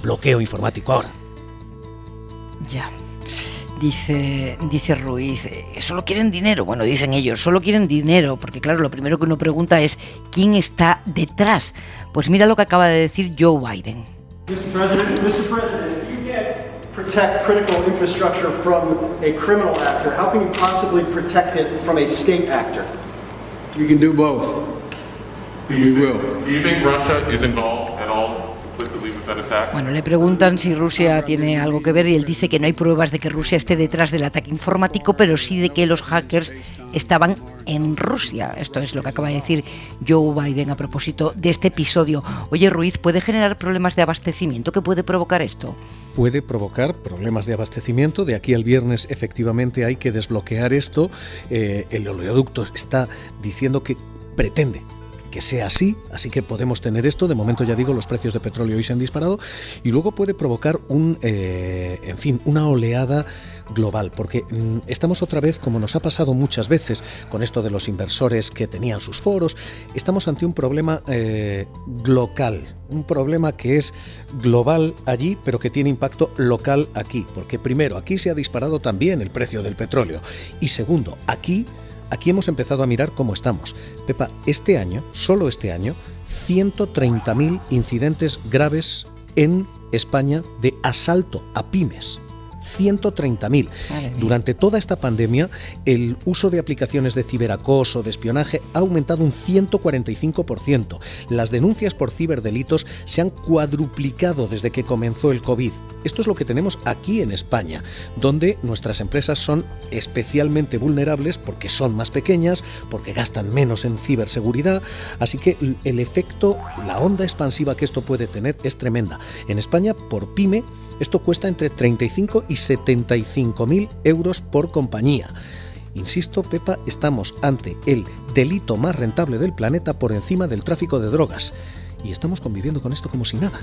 bloqueo informático ahora. Ya, dice Ruiz, solo quieren dinero. Bueno, dicen ellos, solo quieren dinero, porque claro, lo primero que uno pregunta es ¿quién está detrás? Pues mira lo que acaba de decir Joe Biden. Mr. President, you can't protect critical infrastructure from a criminal actor. How can you possibly protect it from a state actor? We can do both. And we will. Do you think Russia is involved at all implicitly with that attack? Bueno, le preguntan si Rusia tiene algo que ver y él dice que no hay pruebas de que Rusia esté detrás del ataque informático, pero sí de que los hackers estaban en Rusia. Esto es lo que acaba de decir Joe Biden a propósito de este episodio. Oye, Ruiz, ¿puede generar problemas de abastecimiento? ¿Qué puede provocar esto? Puede provocar problemas de abastecimiento. De aquí al viernes efectivamente hay que desbloquear esto. El oleoducto está diciendo que pretende que sea así que podemos tener esto. De momento, ya digo, los precios de petróleo hoy se han disparado y luego puede provocar una oleada global, porque estamos otra vez, como nos ha pasado muchas veces con esto de los inversores que tenían sus foros, estamos ante un problema local, un problema que es global allí, pero que tiene impacto local aquí, porque primero, aquí se ha disparado también el precio del petróleo y segundo, Aquí hemos empezado a mirar cómo estamos. Pepa, este año, solo este año, 130.000 incidentes graves en España de asalto a pymes. 130.000. Durante toda esta pandemia, el uso de aplicaciones de ciberacoso, de espionaje, ha aumentado un 145%. Las denuncias por ciberdelitos se han cuadruplicado desde que comenzó el COVID. Esto es lo que tenemos aquí en España, donde nuestras empresas son especialmente vulnerables porque son más pequeñas, porque gastan menos en ciberseguridad, así que el efecto, la onda expansiva que esto puede tener es tremenda. En España, por pyme, esto cuesta entre 35 y 75.000 euros por compañía. Insisto, Pepa, estamos ante el delito más rentable del planeta por encima del tráfico de drogas. Y estamos conviviendo con esto como si nada.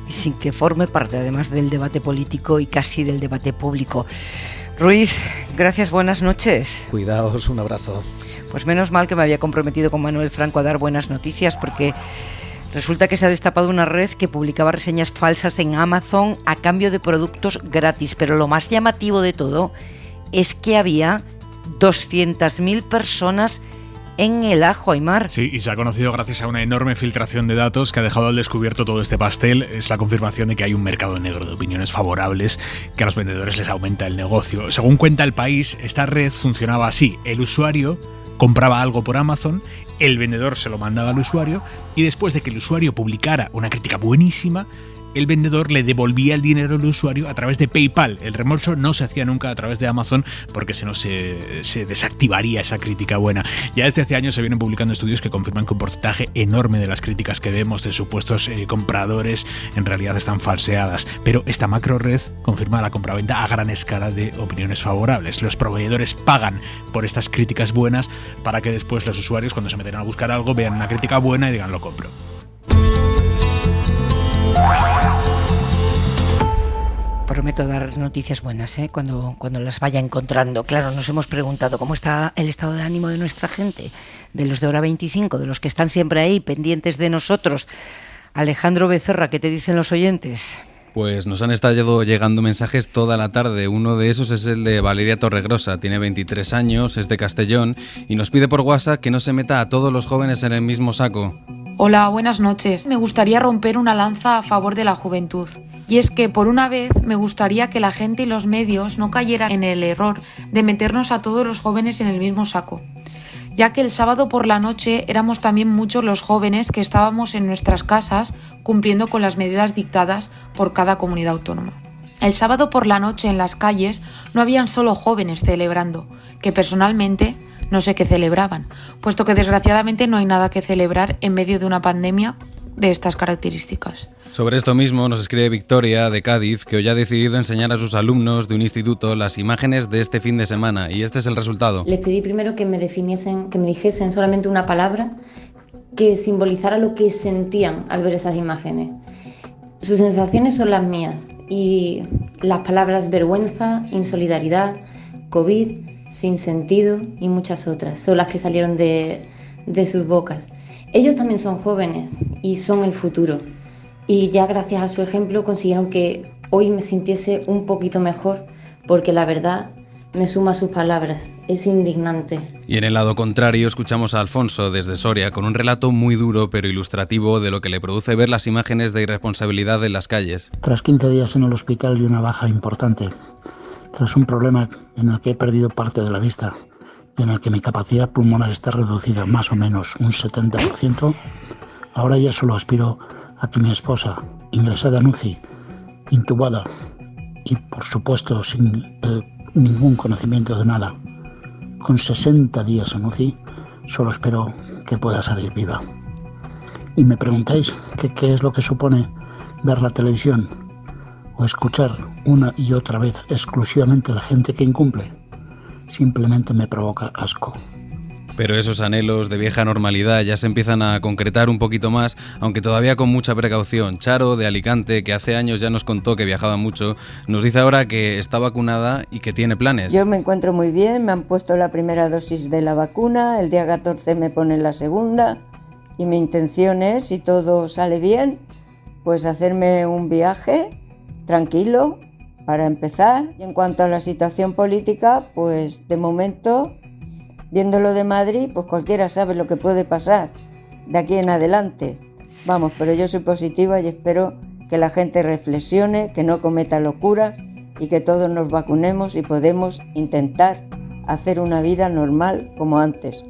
Y sin que forme parte, además, del debate político y casi del debate público. Ruiz, gracias, buenas noches. Cuidaos, un abrazo. Pues menos mal que me había comprometido con Manuel Franco a dar buenas noticias, porque resulta que se ha destapado una red que publicaba reseñas falsas en Amazon a cambio de productos gratis. Pero lo más llamativo de todo es que había 200.000 personas en el ajo, Aimar. Sí, y se ha conocido gracias a una enorme filtración de datos que ha dejado al descubierto todo este pastel. Es la confirmación de que hay un mercado negro de opiniones favorables, que a los vendedores les aumenta el negocio. Según cuenta El País, esta red funcionaba así. El usuario compraba algo por Amazon, el vendedor se lo mandaba al usuario y después de que el usuario publicara una crítica buenísima, el vendedor le devolvía el dinero al usuario a través de PayPal. El reembolso no se hacía nunca a través de Amazon porque si no se desactivaría esa crítica buena. Ya desde hace años se vienen publicando estudios que confirman que un porcentaje enorme de las críticas que vemos de supuestos compradores en realidad están falseadas. Pero esta macro red confirma la compraventa a gran escala de opiniones favorables. Los proveedores pagan por estas críticas buenas para que después los usuarios, cuando se meten a buscar algo, vean una crítica buena y digan lo compro. Prometo dar noticias buenas, cuando las vaya encontrando. Claro, nos hemos preguntado cómo está el estado de ánimo de nuestra gente, de los de Hora 25, de los que están siempre ahí, pendientes de nosotros. Alejandro Becerra, ¿qué te dicen los oyentes? Pues nos han estado llegando mensajes toda la tarde. Uno de esos es el de Valeria Torregrosa, tiene 23 años, es de Castellón y nos pide por WhatsApp que no se meta a todos los jóvenes en el mismo saco. Hola, buenas noches. Me gustaría romper una lanza a favor de la juventud. Y es que, por una vez, me gustaría que la gente y los medios no cayeran en el error de meternos a todos los jóvenes en el mismo saco. Ya que el sábado por la noche éramos también muchos los jóvenes que estábamos en nuestras casas cumpliendo con las medidas dictadas por cada comunidad autónoma. El sábado por la noche en las calles no habían solo jóvenes celebrando, que personalmente no sé qué celebraban, puesto que desgraciadamente no hay nada que celebrar en medio de una pandemia de estas características. Sobre esto mismo nos escribe Victoria, de Cádiz, que hoy ha decidido enseñar a sus alumnos de un instituto las imágenes de este fin de semana, y este es el resultado. Les pedí primero que me dijesen solamente una palabra que simbolizara lo que sentían al ver esas imágenes. Sus sensaciones son las mías, y las palabras vergüenza, insolidaridad, COVID, sin sentido y muchas otras son las que salieron de sus bocas. Ellos también son jóvenes y son el futuro. Y ya gracias a su ejemplo consiguieron que hoy me sintiese un poquito mejor, porque la verdad me suma a sus palabras. Es indignante. Y en el lado contrario escuchamos a Alfonso desde Soria con un relato muy duro pero ilustrativo de lo que le produce ver las imágenes de irresponsabilidad en las calles. Tras 15 días en el hospital y una baja importante, tras un problema en el que he perdido parte de la vista y en el que mi capacidad pulmonar está reducida más o menos un 70%, ahora ya solo aspiro a que mi esposa, ingresada en UCI, intubada y por supuesto sin ningún conocimiento de nada, con 60 días en UCI, solo espero que pueda salir viva. Y me preguntáis qué es lo que supone ver la televisión o escuchar una y otra vez exclusivamente a la gente que incumple. Simplemente me provoca asco. Pero esos anhelos de vieja normalidad ya se empiezan a concretar un poquito más, aunque todavía con mucha precaución. Charo, de Alicante, que hace años ya nos contó que viajaba mucho, nos dice ahora que está vacunada y que tiene planes. Yo me encuentro muy bien, me han puesto la primera dosis de la vacuna, el día 14 me ponen la segunda y mi intención es, si todo sale bien, pues hacerme un viaje tranquilo para empezar. Y en cuanto a la situación política, pues de momento, viendo lo de Madrid, pues cualquiera sabe lo que puede pasar de aquí en adelante. Vamos, pero yo soy positiva y espero que la gente reflexione, que no cometa locuras y que todos nos vacunemos y podemos intentar hacer una vida normal como antes.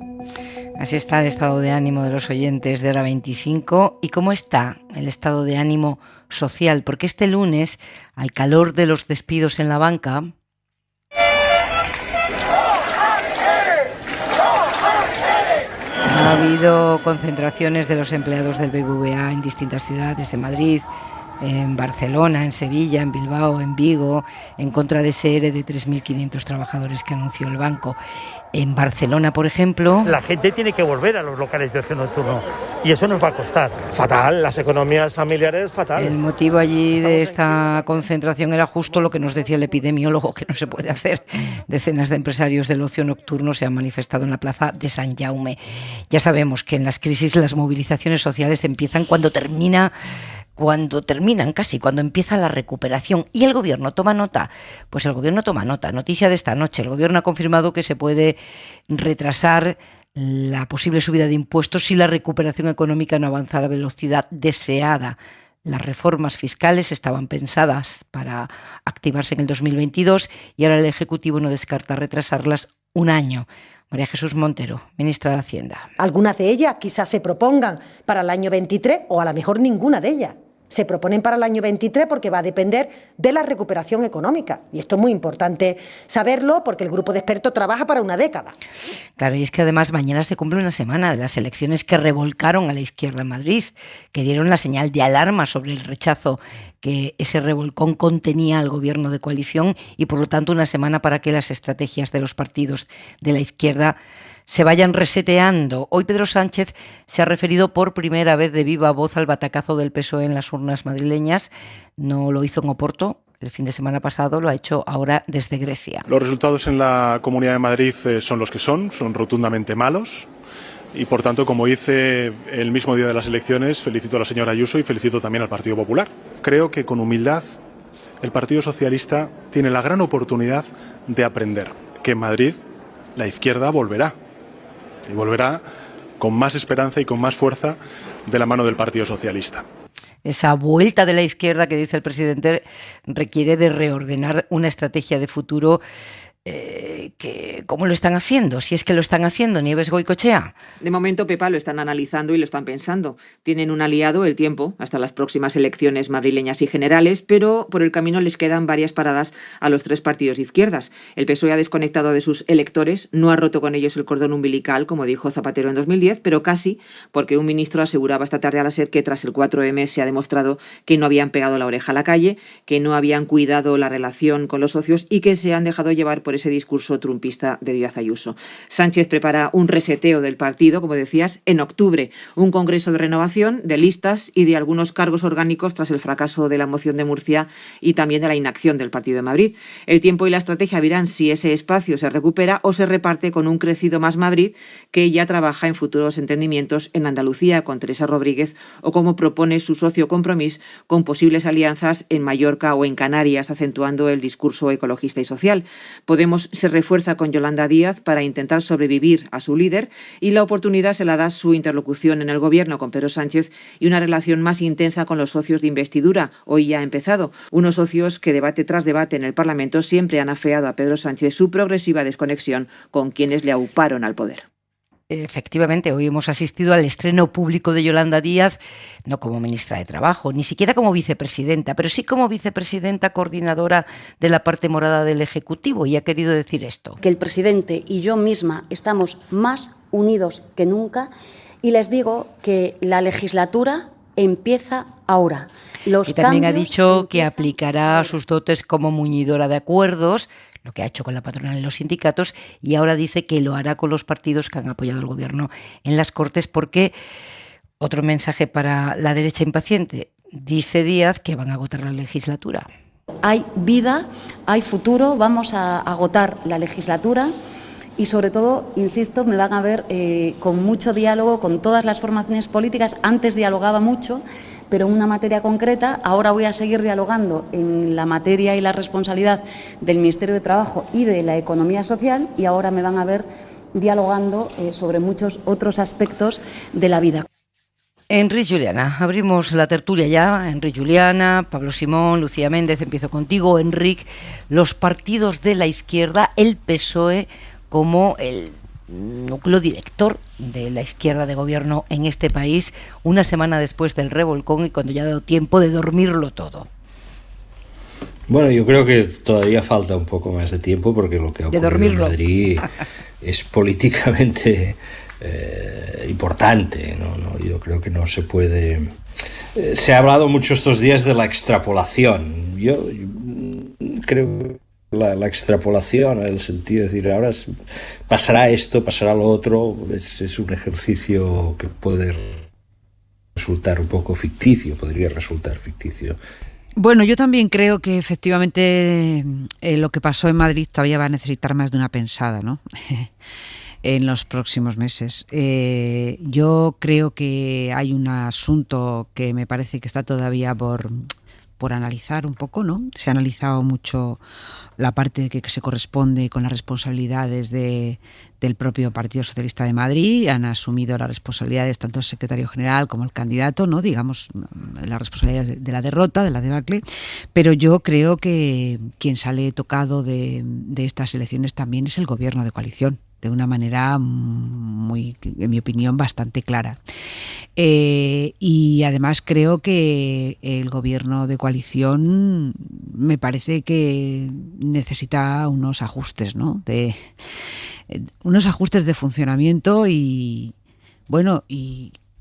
Así está el estado de ánimo de los oyentes de Hora 25. ¿Y cómo está el estado de ánimo social? Porque este lunes, al calor de los despidos en la banca, ha habido concentraciones de los empleados del BBVA en distintas ciudades de Madrid, en Barcelona, en Sevilla, en Bilbao, en Vigo, en contra de ese ERE de 3.500 trabajadores que anunció el banco. En Barcelona, por ejemplo, la gente tiene que volver a los locales de ocio nocturno y eso nos va a costar. Fatal, las economías familiares, fatal. El motivo allí de esta concentración era justo lo que nos decía el epidemiólogo, que no se puede hacer. Decenas de empresarios del ocio nocturno se han manifestado en la plaza de San Jaume. Ya sabemos que en las crisis las movilizaciones sociales empiezan cuando terminan casi, cuando empieza la recuperación. ¿Y el gobierno toma nota? Pues el gobierno toma nota. Noticia de esta noche. El gobierno ha confirmado que se puede retrasar la posible subida de impuestos si la recuperación económica no avanza a la velocidad deseada. Las reformas fiscales estaban pensadas para activarse en el 2022 y ahora el Ejecutivo no descarta retrasarlas un año. María Jesús Montero, ministra de Hacienda. Algunas de ellas quizás se propongan para el año 23 o a lo mejor ninguna de ellas. Se proponen para el año 23 porque va a depender de la recuperación económica. Y esto es muy importante saberlo porque el grupo de expertos trabaja para una década. Claro, y es que además mañana se cumple una semana de las elecciones que revolcaron a la izquierda en Madrid, que dieron la señal de alarma sobre el rechazo que ese revolcón contenía al gobierno de coalición y por lo tanto una semana para que las estrategias de los partidos de la izquierda se vayan reseteando. Hoy Pedro Sánchez se ha referido por primera vez de viva voz al batacazo del PSOE en las urnas madrileñas. No lo hizo en Oporto el fin de semana pasado, lo ha hecho ahora desde Grecia. Los resultados en la Comunidad de Madrid son los que son rotundamente malos. Y por tanto, como hice el mismo día de las elecciones, felicito a la señora Ayuso y felicito también al Partido Popular. Creo que con humildad el Partido Socialista tiene la gran oportunidad de aprender que en Madrid la izquierda volverá. Y volverá con más esperanza y con más fuerza de la mano del Partido Socialista. Esa vuelta de la izquierda que dice el presidente requiere de reordenar una estrategia de futuro. ¿Cómo lo están haciendo? Si es que lo están haciendo, Nieves Goicoechea. De momento, Pepa, lo están analizando y lo están pensando. Tienen un aliado, el tiempo, hasta las próximas elecciones madrileñas y generales, pero por el camino les quedan varias paradas a los tres partidos de izquierdas. El PSOE ha desconectado de sus electores, no ha roto con ellos el cordón umbilical, como dijo Zapatero en 2010, pero casi, porque un ministro aseguraba esta tarde a la SER que tras el 4M se ha demostrado que no habían pegado la oreja a la calle, que no habían cuidado la relación con los socios y que se han dejado llevar por ese discurso trumpista de Díaz Ayuso. Sánchez prepara un reseteo del partido, como decías, en octubre, un congreso de renovación de listas y de algunos cargos orgánicos tras el fracaso de la moción de Murcia y también de la inacción del Partido de Madrid. El tiempo y la estrategia verán si ese espacio se recupera o se reparte con un crecido Más Madrid que ya trabaja en futuros entendimientos en Andalucía con Teresa Rodríguez o como propone su socio Compromís con posibles alianzas en Mallorca o en Canarias, acentuando el discurso ecologista y social. Podemos se refuerza con Yolanda Díaz para intentar sobrevivir a su líder y la oportunidad se la da su interlocución en el gobierno con Pedro Sánchez y una relación más intensa con los socios de investidura. Hoy ya ha empezado. Unos socios que debate tras debate en el Parlamento siempre han afeado a Pedro Sánchez su progresiva desconexión con quienes le auparon al poder. Efectivamente, hoy hemos asistido al estreno público de Yolanda Díaz, no como ministra de Trabajo, ni siquiera como vicepresidenta, pero sí como vicepresidenta coordinadora de la parte morada del Ejecutivo, y ha querido decir esto. Que el presidente y yo misma estamos más unidos que nunca y les digo que la legislatura empieza ahora. Y también ha dicho que aplicará sus dotes como muñidora de acuerdos, lo que ha hecho con la patronal y los sindicatos, y ahora dice que lo hará con los partidos que han apoyado al gobierno en las Cortes, porque otro mensaje para la derecha impaciente, dice Díaz que van a agotar la legislatura. Hay vida, hay futuro, vamos a agotar la legislatura y sobre todo, insisto, me van a ver con mucho diálogo con todas las formaciones políticas. Antes dialogaba mucho, pero en una materia concreta. Ahora voy a seguir dialogando en la materia y la responsabilidad del Ministerio de Trabajo y de la economía social y ahora me van a ver dialogando sobre muchos otros aspectos de la vida. Enric Juliana, abrimos la tertulia ya. Enric Juliana, Pablo Simón, Lucía Méndez, empiezo contigo. Enric, los partidos de la izquierda, el PSOE como el núcleo director de la izquierda de gobierno en este país, una semana después del revolcón y cuando ya ha dado tiempo de dormirlo todo. Bueno, yo creo que todavía falta un poco más de tiempo porque lo que ha ocurrido en Madrid es políticamente importante, ¿no? Yo creo que no se puede... se ha hablado mucho estos días de la extrapolación. Yo creo... La extrapolación, el sentido de decir, ahora pasará esto, pasará lo otro, es un ejercicio que puede resultar un poco ficticio, podría resultar ficticio. Bueno, yo también creo que efectivamente lo que pasó en Madrid todavía va a necesitar más de una pensada, ¿no? En los próximos meses. Yo creo que hay un asunto que me parece que está todavía por por analizar un poco, ¿no? Se ha analizado mucho la parte que se corresponde con las responsabilidades del propio Partido Socialista de Madrid. Han asumido las responsabilidades tanto el secretario general como el candidato, ¿no? Digamos, las responsabilidades de la derrota, de la debacle. Pero yo creo que quien sale tocado de estas elecciones también es el gobierno de coalición, de una manera muy, en mi opinión, bastante clara. Y además creo que el gobierno de coalición me parece que necesita unos ajustes, ¿no? Unos ajustes de funcionamiento y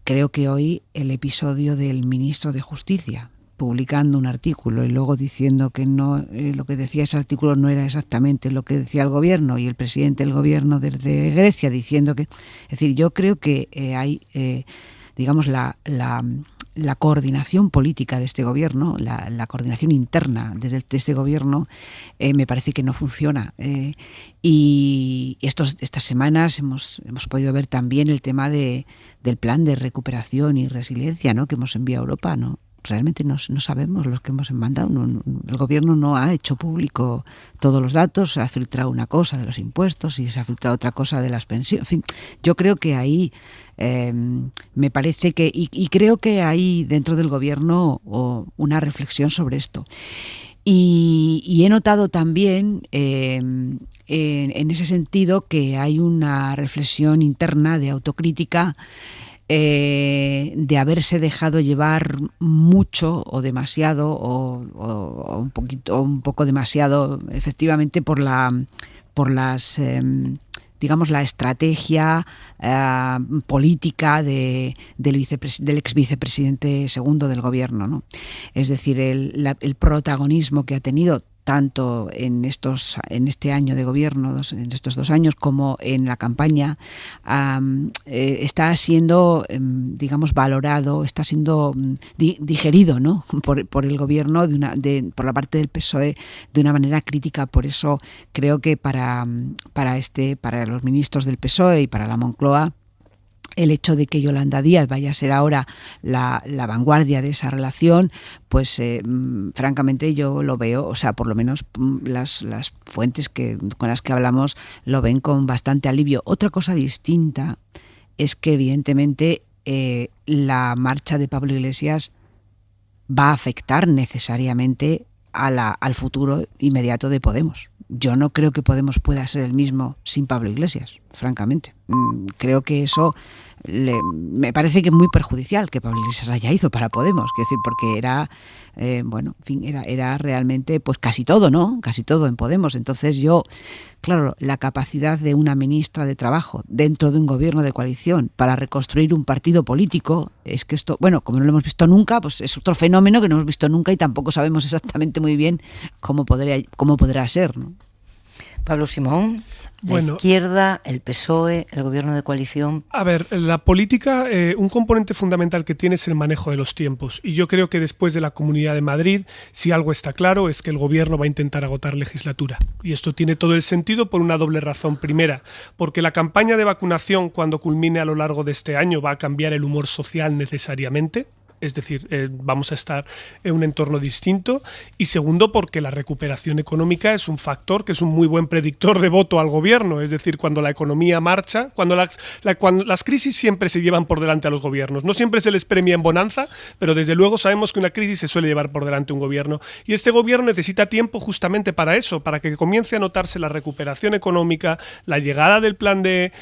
creo que hoy el episodio del ministro de Justicia publicando un artículo y luego diciendo que no, lo que decía ese artículo no era exactamente lo que decía el gobierno, y el presidente del gobierno desde Grecia diciendo que... Es decir, yo creo que hay, digamos, la coordinación política de este gobierno, la coordinación interna de este gobierno, me parece que no funciona. Y estas semanas hemos podido ver también el tema del plan de recuperación y resiliencia, ¿no?, que hemos enviado a Europa, ¿no? Realmente no sabemos los que hemos mandado. El gobierno no ha hecho público todos los datos, se ha filtrado una cosa de los impuestos y se ha filtrado otra cosa de las pensiones. En fin, yo creo que ahí me parece que, y creo que hay dentro del gobierno una reflexión sobre esto. Y he notado también en ese sentido que hay una reflexión interna de autocrítica, de haberse dejado llevar mucho o demasiado o un poco demasiado, efectivamente, por las digamos, la estrategia política del ex vicepresidente segundo del gobierno, ¿no? Es decir, el protagonismo que ha tenido tanto en este año de gobierno, en estos 2 años, como en la campaña, está siendo, digamos, valorado, está siendo digerido, ¿no?, por el gobierno, por la parte del PSOE, de una manera crítica. Por eso creo que para los ministros del PSOE y para la Moncloa, el hecho de que Yolanda Díaz vaya a ser ahora la vanguardia de esa relación, pues francamente yo lo veo, o sea, por lo menos las fuentes con las que hablamos lo ven con bastante alivio. Otra cosa distinta es que evidentemente la marcha de Pablo Iglesias va a afectar necesariamente al futuro inmediato de Podemos. Yo no creo que Podemos pueda ser el mismo sin Pablo Iglesias, francamente. Creo que eso me parece que es muy perjudicial que Pablo Iglesias haya ido para Podemos, quiero decir, porque era, era realmente pues casi todo, ¿no? Casi todo en Podemos. Entonces claro, la capacidad de una ministra de Trabajo dentro de un gobierno de coalición para reconstruir un partido político, es que esto, como no lo hemos visto nunca, pues es otro fenómeno que no hemos visto nunca y tampoco sabemos exactamente muy bien cómo podrá ser, ¿no? Pablo Simón, la izquierda, el PSOE, el gobierno de coalición. A ver, la política, un componente fundamental que tiene es el manejo de los tiempos. Y yo creo que después de la Comunidad de Madrid, si algo está claro es que el gobierno va a intentar agotar legislatura. Y esto tiene todo el sentido por una doble razón. Primera, porque la campaña de vacunación, cuando culmine a lo largo de este año, va a cambiar el humor social necesariamente. Es decir, vamos a estar en un entorno distinto. Y segundo, porque la recuperación económica es un factor que es un muy buen predictor de voto al gobierno. Es decir, cuando la economía marcha, cuando las crisis siempre se llevan por delante a los gobiernos. No siempre se les premia en bonanza, pero desde luego sabemos que una crisis se suele llevar por delante un gobierno. Y este gobierno necesita tiempo justamente para eso, para que comience a notarse la recuperación económica, la llegada del plan de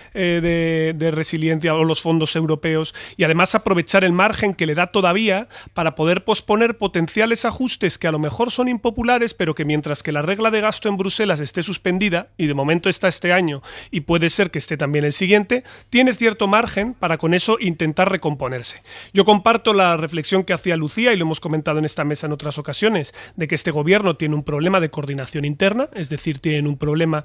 resiliencia o los fondos europeos, y además aprovechar el margen que le da todavía para poder posponer potenciales ajustes que a lo mejor son impopulares, pero que mientras que la regla de gasto en Bruselas esté suspendida, y de momento está este año y puede ser que esté también el siguiente, tiene cierto margen para con eso intentar recomponerse. Yo comparto la reflexión que hacía Lucía, y lo hemos comentado en esta mesa en otras ocasiones, de que este gobierno tiene un problema de coordinación interna, es decir, tienen un problema,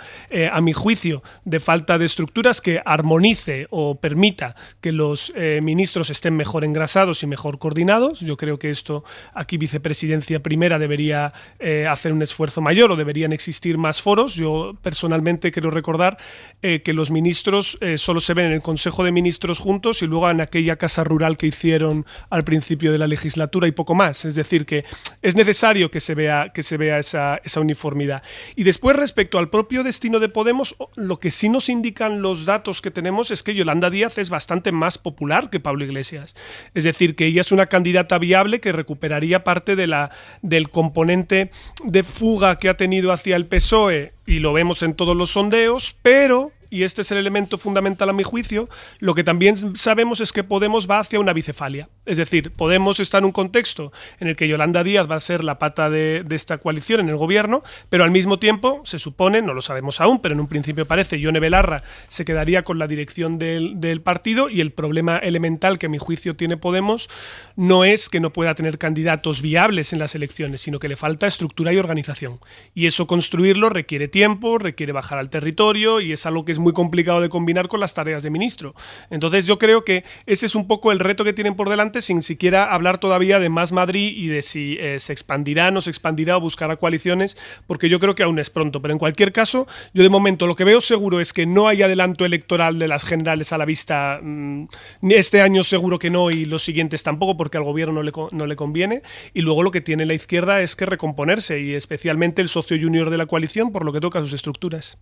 a mi juicio, de falta de estructuras que armonice o permita que los ministros estén mejor engrasados y mejor coordinados, coordinados. Yo creo que esto, aquí Vicepresidencia Primera debería hacer un esfuerzo mayor, o deberían existir más foros. Yo personalmente quiero recordar que los ministros solo se ven en el Consejo de Ministros juntos y luego en aquella casa rural que hicieron al principio de la legislatura y poco más. Es decir, que es necesario que se vea esa uniformidad. Y después, respecto al propio destino de Podemos, lo que sí nos indican los datos que tenemos es que Yolanda Díaz es bastante más popular que Pablo Iglesias. Es decir, que ella es una candidata viable que recuperaría parte del componente de fuga que ha tenido hacia el PSOE, y lo vemos en todos los sondeos, pero, y este es el elemento fundamental a mi juicio, lo que también sabemos es que Podemos va hacia una bicefalia. Es decir, Podemos está en un contexto en el que Yolanda Díaz va a ser la pata de esta coalición en el gobierno, pero al mismo tiempo se supone, no lo sabemos aún, pero en un principio parece, Ione Belarra se quedaría con la dirección del partido, y el problema elemental que a mi juicio tiene Podemos no es que no pueda tener candidatos viables en las elecciones, sino que le falta estructura y organización. Y eso construirlo requiere tiempo, requiere bajar al territorio, y es algo que es muy complicado de combinar con las tareas de ministro. Entonces yo creo que ese es un poco el reto que tienen por delante, sin siquiera hablar todavía de Más Madrid y de si se expandirá, no se expandirá o buscará coaliciones, porque yo creo que aún es pronto. Pero en cualquier caso, yo de momento lo que veo seguro es que no hay adelanto electoral de las generales a la vista. Este año seguro que no, y los siguientes tampoco, porque al gobierno no le conviene. Y luego lo que tiene la izquierda es que recomponerse, y especialmente el socio junior de la coalición, por lo que toca a sus estructuras.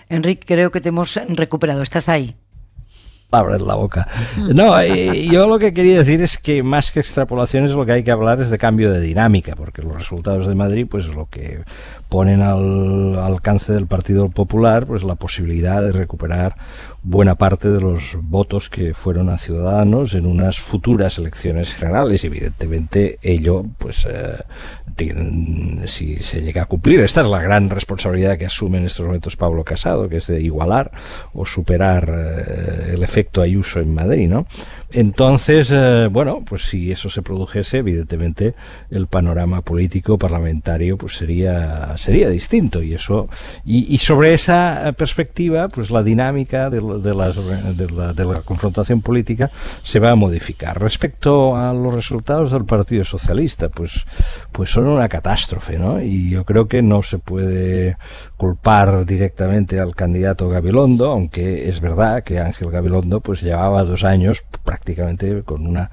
Enrique, creo que te hemos recuperado. ¿Estás ahí? Abrir la boca. No, yo lo que quería decir es que más que extrapolaciones, lo que hay que hablar es de cambio de dinámica, porque los resultados de Madrid, pues lo que ponen al alcance del Partido Popular, pues la posibilidad de recuperar buena parte de los votos que fueron a Ciudadanos en unas futuras elecciones generales. Evidentemente ello, pues si se llega a cumplir, esta es la gran responsabilidad que asume en estos momentos Pablo Casado, que es de igualar o superar el efecto Ayuso en Madrid, ¿no? Entonces, bueno, pues si eso se produjese, evidentemente el panorama político parlamentario pues sería distinto, y eso y sobre esa perspectiva, pues la dinámica de la confrontación política se va a modificar. Respecto a los resultados del Partido Socialista, pues son una catástrofe, ¿no? Y yo creo que no se puede culpar directamente al candidato Gabilondo, aunque es verdad que Ángel Gabilondo pues llevaba 2 años prácticamente con un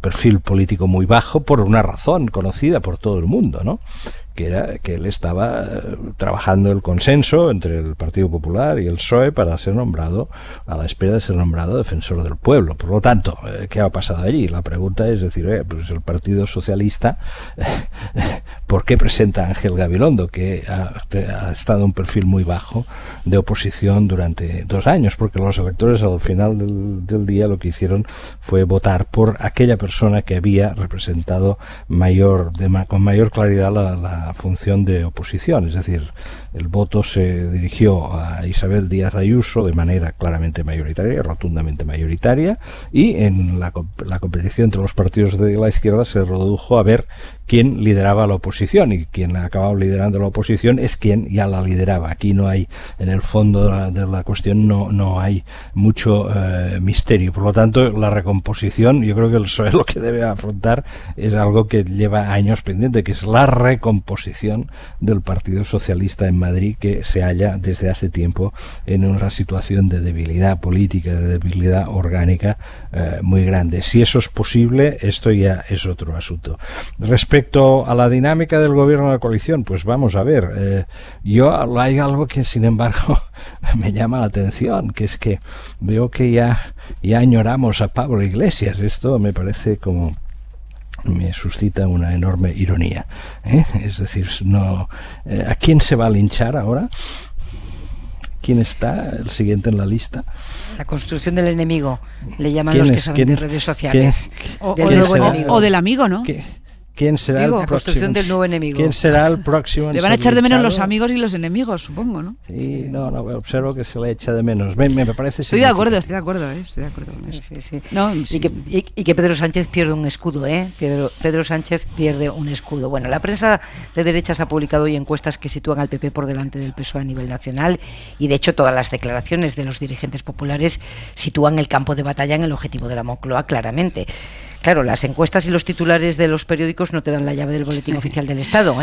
perfil político muy bajo, por una razón conocida por todo el mundo, ¿no? Que era que él estaba trabajando el consenso entre el Partido Popular y el PSOE para ser nombrado, a la espera de ser nombrado defensor del pueblo. Por lo tanto, ¿qué ha pasado allí? La pregunta es decir, pues el Partido Socialista, ¿por qué presenta a Ángel Gabilondo, que ha estado en un perfil muy bajo de oposición durante 2 años? Porque los electores al final del día lo que hicieron fue votar por aquella persona que había representado con mayor claridad la función de oposición. Es decir, el voto se dirigió a Isabel Díaz Ayuso de manera claramente mayoritaria, rotundamente mayoritaria, y en la competición entre los partidos de la izquierda se redujo a ver quién lideraba la oposición, y quien ha acabado liderando la oposición es quien ya la lideraba. Aquí no hay, en el fondo de la cuestión no hay mucho misterio. Por lo tanto, la recomposición, yo creo que el PSOE lo que debe afrontar es algo que lleva años pendiente, que es la recomposición del Partido Socialista en Madrid, que se halla desde hace tiempo en una situación de debilidad política, de debilidad orgánica muy grande. Si eso es posible, esto ya es otro asunto. Respecto a la dinámica del gobierno de la coalición, pues vamos a ver, hay algo que sin embargo me llama la atención, que es que veo que ya añoramos a Pablo Iglesias. Esto me parece como me suscita una enorme ironía, ¿eh? Es decir, ¿a quién se va a linchar ahora? ¿Quién está el siguiente en la lista? La construcción del enemigo, le llaman los que saben de redes sociales. O del amigo, ¿no? ¿Quién será el próximo? La construcción del nuevo enemigo. ¿Quién será el próximo? Le van a echar de menos los amigos y los enemigos, supongo, ¿no? Sí, no, observo que se le echa de menos. Me parece. Estoy de acuerdo con eso. Sí. No, sí. Y que Pedro Sánchez pierde un escudo, ¿eh? Pedro Sánchez pierde un escudo. Bueno, la prensa de derechas ha publicado hoy encuestas que sitúan al PP por delante del PSOE a nivel nacional, y de hecho todas las declaraciones de los dirigentes populares sitúan el campo de batalla en el objetivo de la Moncloa claramente. Claro, las encuestas y los titulares de los periódicos no te dan la llave del boletín oficial del Estado,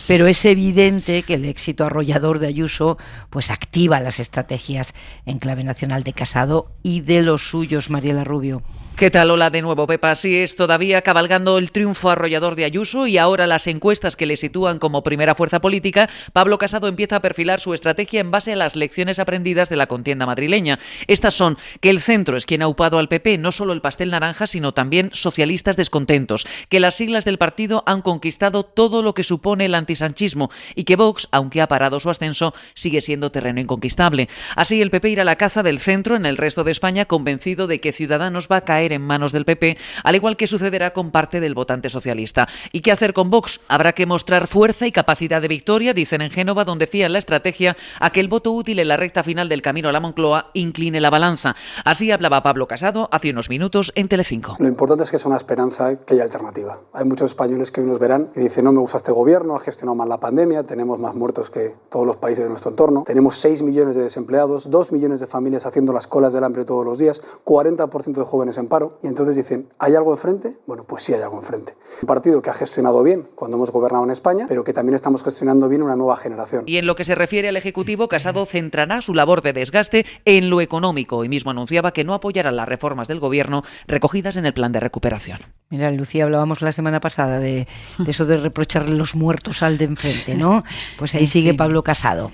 pero es evidente que el éxito arrollador de Ayuso pues activa las estrategias en clave nacional de Casado y de los suyos, Mariela Rubio. ¿Qué tal? Hola de nuevo, Pepa. Así es, todavía cabalgando el triunfo arrollador de Ayuso y ahora las encuestas que le sitúan como primera fuerza política, Pablo Casado empieza a perfilar su estrategia en base a las lecciones aprendidas de la contienda madrileña. Estas son que el centro es quien ha upado al PP, no solo el pastel naranja, sino también socialistas descontentos, que las siglas del partido han conquistado todo lo que supone el antisanchismo y que Vox, aunque ha parado su ascenso, sigue siendo terreno inconquistable. Así el PP irá a la caza del centro en el resto de España, convencido de que Ciudadanos va a caer en manos del PP, al igual que sucederá con parte del votante socialista. ¿Y qué hacer con Vox? Habrá que mostrar fuerza y capacidad de victoria, dicen en Génova, donde fían la estrategia a que el voto útil en la recta final del camino a la Moncloa incline la balanza. Así hablaba Pablo Casado hace unos minutos en Telecinco. Lo importante es que es una esperanza, que haya alternativa. Hay muchos españoles que hoy nos verán y dicen: no me gusta este gobierno, ha gestionado mal la pandemia, tenemos más muertos que todos los países de nuestro entorno, tenemos 6 millones de desempleados, 2 millones de familias haciendo las colas del hambre todos los días, 40% de jóvenes en paro, y entonces dicen: ¿hay algo enfrente? Bueno, pues sí hay algo enfrente. Un partido que ha gestionado bien cuando hemos gobernado en España, pero que también estamos gestionando bien una nueva generación. Y en lo que se refiere al Ejecutivo, Casado centrará su labor de desgaste en lo económico y mismo anunciaba que no apoyará las reformas del Gobierno recogidas en el plan de recuperación. Mira, Lucía, hablábamos la semana pasada de eso de reprocharle los muertos al de enfrente, ¿no? Pues ahí sigue Pablo Casado,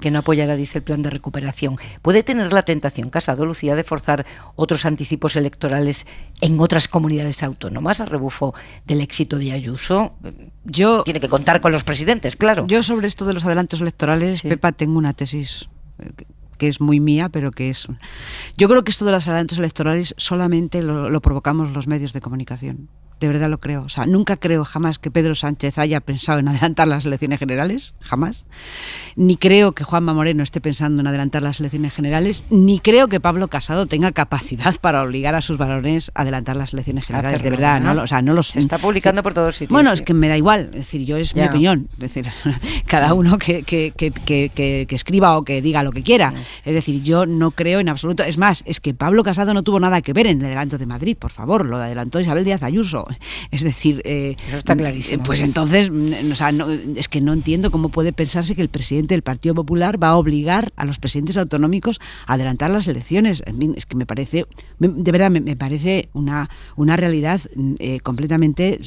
que no apoyará, dice, el plan de recuperación. ¿Puede tener la tentación, Casado, Lucía, de forzar otros anticipos electorales en otras comunidades autónomas a rebufo del éxito de Ayuso? Tiene que contar con los presidentes, claro. Yo sobre esto de los adelantos electorales, sí, Pepa, tengo una tesis que es muy mía, pero que es... Yo creo que esto de los adelantos electorales solamente lo provocamos los medios de comunicación. De verdad lo creo. O sea, nunca creo jamás que Pedro Sánchez haya pensado en adelantar las elecciones generales, jamás. Ni creo que Juanma Moreno esté pensando en adelantar las elecciones generales, ni creo que Pablo Casado tenga capacidad para obligar a sus varones a adelantar las elecciones generales. De verdad, no los... Se está publicando por todos sitios. Bueno, sí, es que me da igual. Es decir, es mi opinión. Es decir, cada uno que escriba o que diga lo que quiera. Es decir, yo no creo en absoluto. Es más, es que Pablo Casado no tuvo nada que ver en el adelanto de Madrid, por favor. Lo adelantó Isabel Díaz Ayuso. Es decir, eso está clarísimo. Pues entonces, es que no entiendo cómo puede pensarse que el presidente del Partido Popular va a obligar a los presidentes autonómicos a adelantar las elecciones. En fin, es que me parece, de verdad, me parece una realidad completamente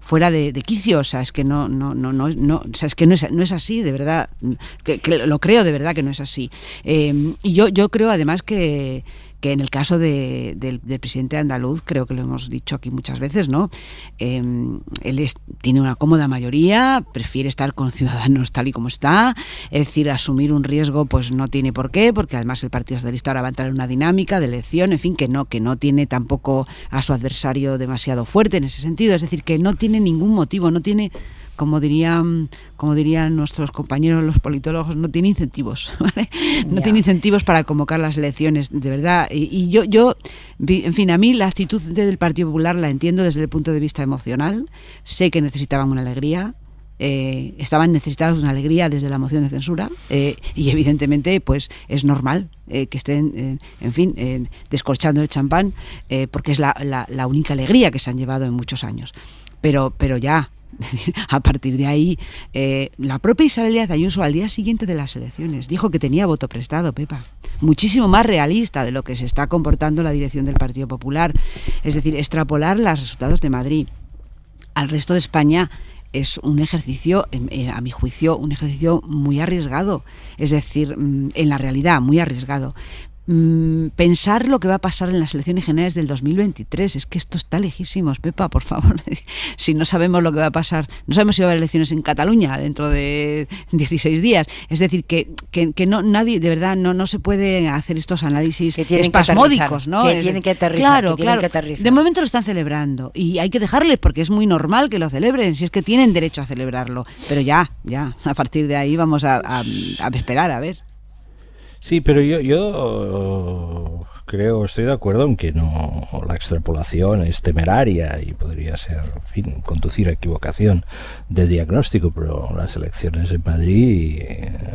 fuera de quicio. O sea, es que no, o sea, es que no es así, de verdad, que lo creo de verdad que no es así. Y yo creo además que en el caso del presidente andaluz, creo que lo hemos dicho aquí muchas veces, ¿no? Él tiene una cómoda mayoría, prefiere estar con Ciudadanos tal y como está, es decir, asumir un riesgo pues no tiene por qué, porque además el Partido Socialista ahora va a entrar en una dinámica de elección, en fin, que no tiene tampoco a su adversario demasiado fuerte en ese sentido, es decir, que no tiene ningún motivo, no tiene... Como dirían nuestros compañeros los politólogos, no tiene incentivos, ¿vale? No tiene incentivos para convocar las elecciones, de verdad. Y yo, en fin, a mí la actitud del Partido Popular la entiendo desde el punto de vista emocional. Sé que necesitaban una alegría. Estaban necesitados de una alegría desde la moción de censura y evidentemente pues es normal que estén descorchando el champán porque es la única alegría que se han llevado en muchos años, pero ya a partir de ahí la propia Isabel Díaz Ayuso al día siguiente de las elecciones dijo que tenía voto prestado, Pepa, muchísimo más realista de lo que se está comportando la dirección del Partido Popular, es decir, extrapolar los resultados de Madrid al resto de España es un ejercicio, a mi juicio, un ejercicio muy arriesgado, es decir, en la realidad, muy arriesgado. Pensar lo que va a pasar en las elecciones generales del 2023, es que esto está lejísimos, Pepa, por favor. Si no sabemos lo que va a pasar, no sabemos si va a haber elecciones en Cataluña dentro de 16 días, es decir, que no, nadie, de verdad, no se puede hacer estos análisis espasmódicos, ¿no? Tienen que aterrizar. Claro. De momento lo están celebrando y hay que dejarles porque es muy normal que lo celebren, si es que tienen derecho a celebrarlo, pero ya, a partir de ahí vamos a esperar a ver. Sí, pero yo estoy de acuerdo en que no, la extrapolación es temeraria y podría ser, en fin, conducir a equivocación de diagnóstico, pero las elecciones en Madrid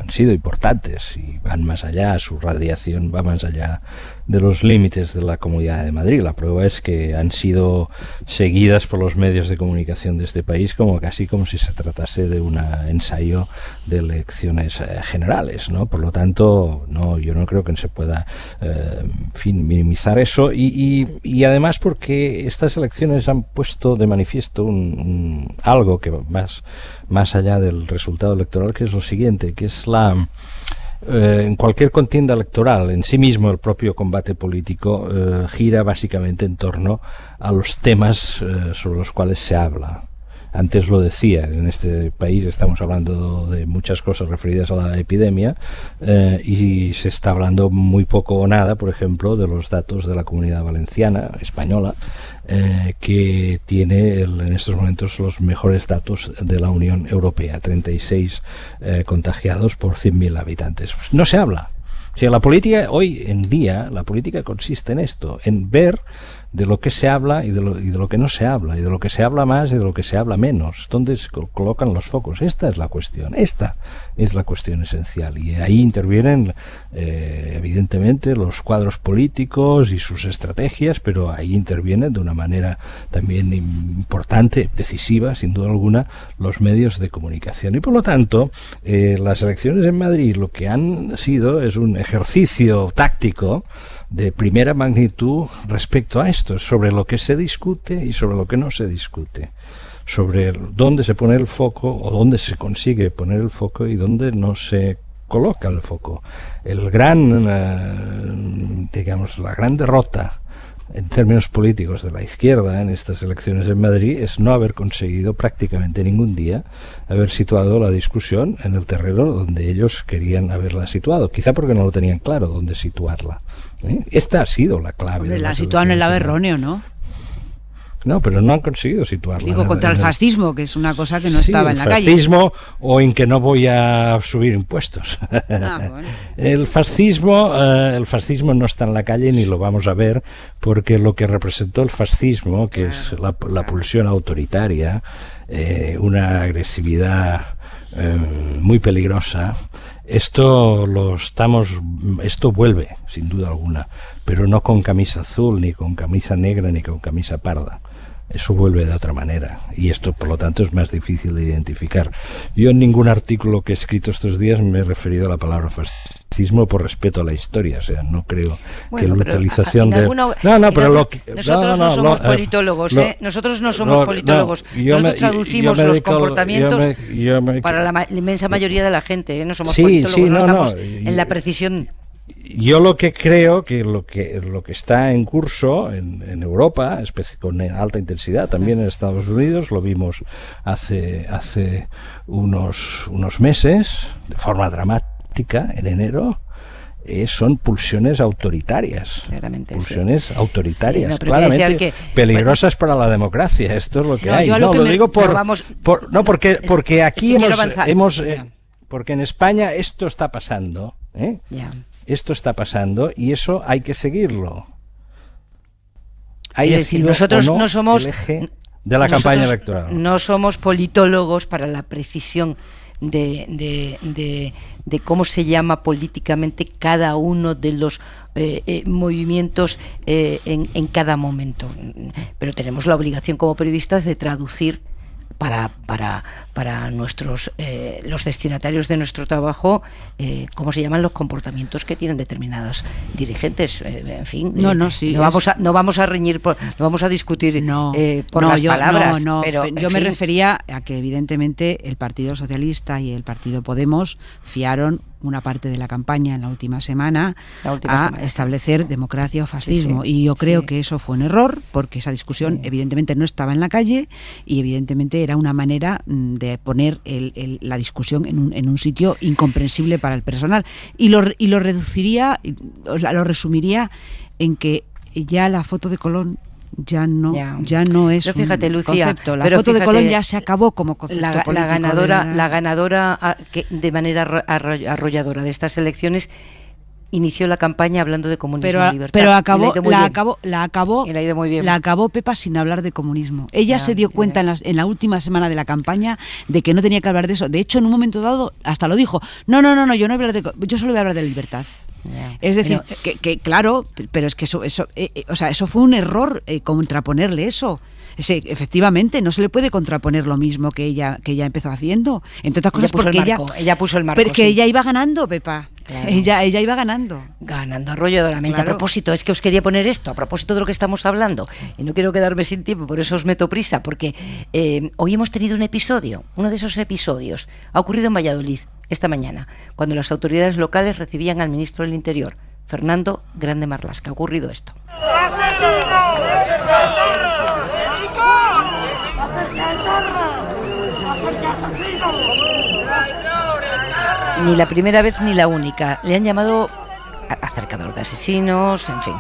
han sido importantes y van más allá, su radiación va más allá de los límites de la Comunidad de Madrid. La prueba es que han sido seguidas por los medios de comunicación de este país casi como si se tratase de un ensayo de elecciones generales, ¿no? Por lo tanto, yo no creo que se pueda minimizar eso y además porque estas elecciones han puesto de manifiesto algo que más allá del resultado electoral, que es lo siguiente, que es en cualquier contienda electoral, en sí mismo el propio combate político gira básicamente en torno a los temas sobre los cuales se habla. Antes lo decía, en este país estamos hablando de muchas cosas referidas a la epidemia y se está hablando muy poco o nada, por ejemplo, de los datos de la Comunidad Valenciana, española, que tiene en estos momentos los mejores datos de la Unión Europea, 36 contagiados por 100.000 habitantes. No se habla. O sea, la política, hoy en día, la política consiste en esto, en ver de lo que se habla y de lo que no se habla, y de lo que se habla más y de lo que se habla menos, dónde se colocan los focos. Esta es la cuestión esencial, y ahí intervienen evidentemente los cuadros políticos y sus estrategias, pero ahí intervienen de una manera también importante, decisiva, sin duda alguna, los medios de comunicación. Y por lo tanto, las elecciones en Madrid lo que han sido es un ejercicio táctico de primera magnitud respecto a esto, sobre lo que se discute y sobre lo que no se discute, sobre dónde se pone el foco o dónde se consigue poner el foco y dónde no se coloca el foco. La gran derrota en términos políticos de la izquierda en estas elecciones en Madrid es no haber conseguido prácticamente ningún día haber situado la discusión en el terreno donde ellos querían haberla situado, quizá porque no lo tenían claro dónde situarla. Esta ha sido la clave. Hombre, la situaron en el lado erróneo, ¿no? No, pero no han conseguido situarla. Digo, contra el fascismo, que es una cosa que no estaba en la calle. El fascismo, o en que no voy a subir impuestos. Bueno. El fascismo no está en la calle ni lo vamos a ver, porque lo que representó el fascismo, que es la pulsión autoritaria, una agresividad muy peligrosa, esto vuelve, sin duda alguna, pero no con camisa azul, ni con camisa negra, ni con camisa parda. Eso vuelve de otra manera, y esto por lo tanto es más difícil de identificar. Yo en ningún artículo que he escrito estos días me he referido a la palabra fascismo por respeto a la historia, o sea, no creo que la utilización de... Nosotros no somos politólogos, nosotros no somos politólogos, nosotros traducimos los comportamientos para la inmensa mayoría de la gente, no somos politólogos, no estamos en la precisión. Yo lo que creo que lo que está en curso en Europa, con alta intensidad, también en Estados Unidos, lo vimos hace unos meses, de forma dramática, en enero, son pulsiones autoritarias. Claramente, pulsiones autoritarias, claramente peligrosas para la democracia. Esto es lo que hay. Lo digo porque aquí porque en España esto está pasando, Esto está pasando y eso hay que seguirlo. Nosotros no somos el eje de la campaña electoral. No somos politólogos para la precisión de cómo se llama políticamente cada uno de los movimientos en cada momento. Pero tenemos la obligación como periodistas de traducir para nuestros los destinatarios de nuestro trabajo, cómo se llaman los comportamientos que tienen determinados dirigentes. En fin, no vamos a reñir, no vamos a discutir por las palabras. Pero yo me refería a que evidentemente el Partido Socialista y el Partido Podemos fiaron una parte de la campaña en la última semana a establecer democracia o fascismo, y yo creo que eso fue un error, porque esa discusión evidentemente no estaba en la calle y evidentemente era una manera de poner la discusión en un sitio incomprensible para el personal, y lo resumiría en que ya la foto de Colón ya no es fíjate, Lucía, concepto. La foto de Colón ya se acabó como concepto político. La ganadora que de manera arrolladora de estas elecciones inició la campaña hablando de comunismo y libertad. Pero acabó, y le ha ido muy bien. La acabó Pepa sin hablar de comunismo. Ella se dio cuenta en la última semana de la campaña de que no tenía que hablar de eso. De hecho, en un momento dado hasta lo dijo. No, yo no voy a hablar yo solo voy a hablar de libertad. Es decir, que claro, pero es que eso fue un error, contraponerle eso. Efectivamente, no se le puede contraponer lo mismo que ella empezó haciendo. Entre otras cosas porque ella puso el marco. Porque ella iba ganando, Pepa. Claro. Ella iba ganando. Ganando arrolladoramente. Claro. A propósito, es que os quería poner esto, a propósito de lo que estamos hablando, y no quiero quedarme sin tiempo, por eso os meto prisa, porque hoy hemos tenido un episodio, uno de esos episodios, ha ocurrido en Valladolid, esta mañana, cuando las autoridades locales recibían al ministro del Interior, Fernando Grande Marlaska. Ha ocurrido esto. Ni la primera vez ni la única. Le han llamado acercador de asesinos, en fin,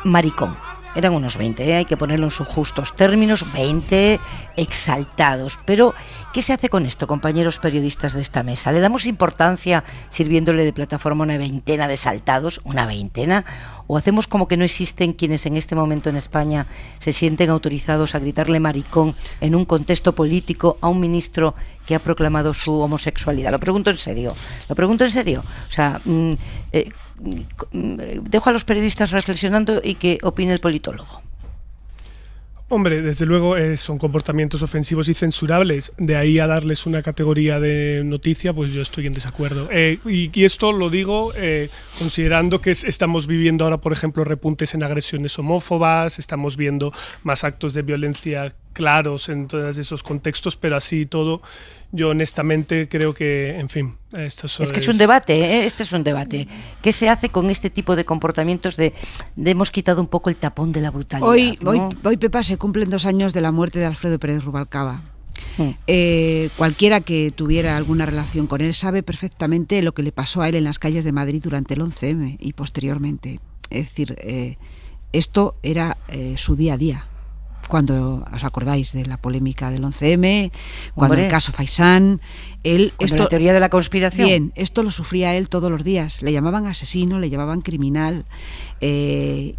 maricón. Eran unos 20, hay que ponerlo en sus justos términos, 20 exaltados. Pero, ¿qué se hace con esto, compañeros periodistas de esta mesa? ¿Le damos importancia sirviéndole de plataforma a una veintena de exaltados? ¿Una veintena? ¿O hacemos como que no existen quienes en este momento en España se sienten autorizados a gritarle maricón en un contexto político a un ministro que ha proclamado su homosexualidad? Lo pregunto en serio. O sea, dejo a los periodistas reflexionando y que opine el politólogo. Hombre, desde luego son comportamientos ofensivos y censurables. De ahí a darles una categoría de noticia, pues yo estoy en desacuerdo. Y esto lo digo considerando que estamos viviendo ahora, por ejemplo, repuntes en agresiones homófobas, estamos viendo más actos de violencia claros en todos esos contextos, pero así todo, yo honestamente creo que, en fin, esto es que es un debate, este es un debate. ¿Qué se hace con este tipo de comportamientos de hemos quitado un poco el tapón de la brutalidad? Hoy, Pepa, se cumplen 2 años de la muerte de Alfredo Pérez Rubalcaba. Cualquiera que tuviera alguna relación con él sabe perfectamente lo que le pasó a él en las calles de Madrid durante el 11M y posteriormente. Es decir, esto era su día a día. Cuando os acordáis de la polémica del 11M, cuando el caso Faisán, la teoría de la conspiración. Bien, esto lo sufría él todos los días. Le llamaban asesino, le llamaban criminal. En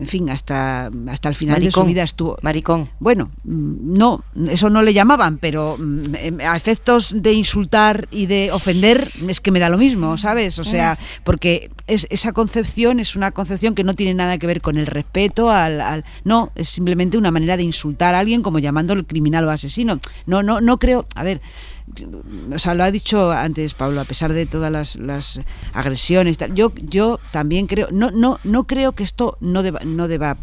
fin, hasta el final de su vida estuvo... Maricón. Bueno, no, eso no le llamaban, pero a efectos de insultar y de ofender es que me da lo mismo, ¿sabes? O sea, porque esa concepción es una concepción que no tiene nada que ver con el respeto no, es simplemente una manera de insultar a alguien como llamándolo criminal o asesino. No creo... A ver... O sea, lo ha dicho antes Pablo, a pesar de todas las agresiones, yo también creo, no creo que esto no deba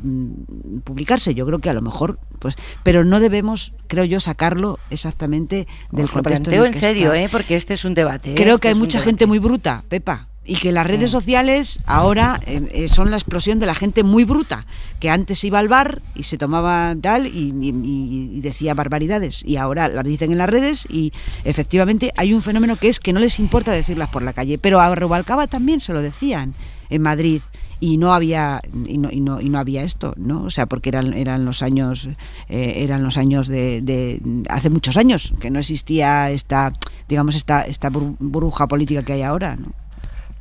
publicarse. Yo creo que a lo mejor, pues, pero no debemos, creo yo, sacarlo exactamente del contexto. Lo planteo en serio, porque este es un debate. Creo que hay mucha gente muy bruta, Pepa. Y que las redes sociales ahora son la explosión de la gente muy bruta, que antes iba al bar y se tomaba tal y decía barbaridades, y ahora las dicen en las redes, y efectivamente hay un fenómeno que es que no les importa decirlas por la calle. Pero a Rubalcaba también se lo decían en Madrid y no había esto, ¿no? O sea, porque eran los años de hace muchos años que no existía esta burbuja política que hay ahora, ¿no?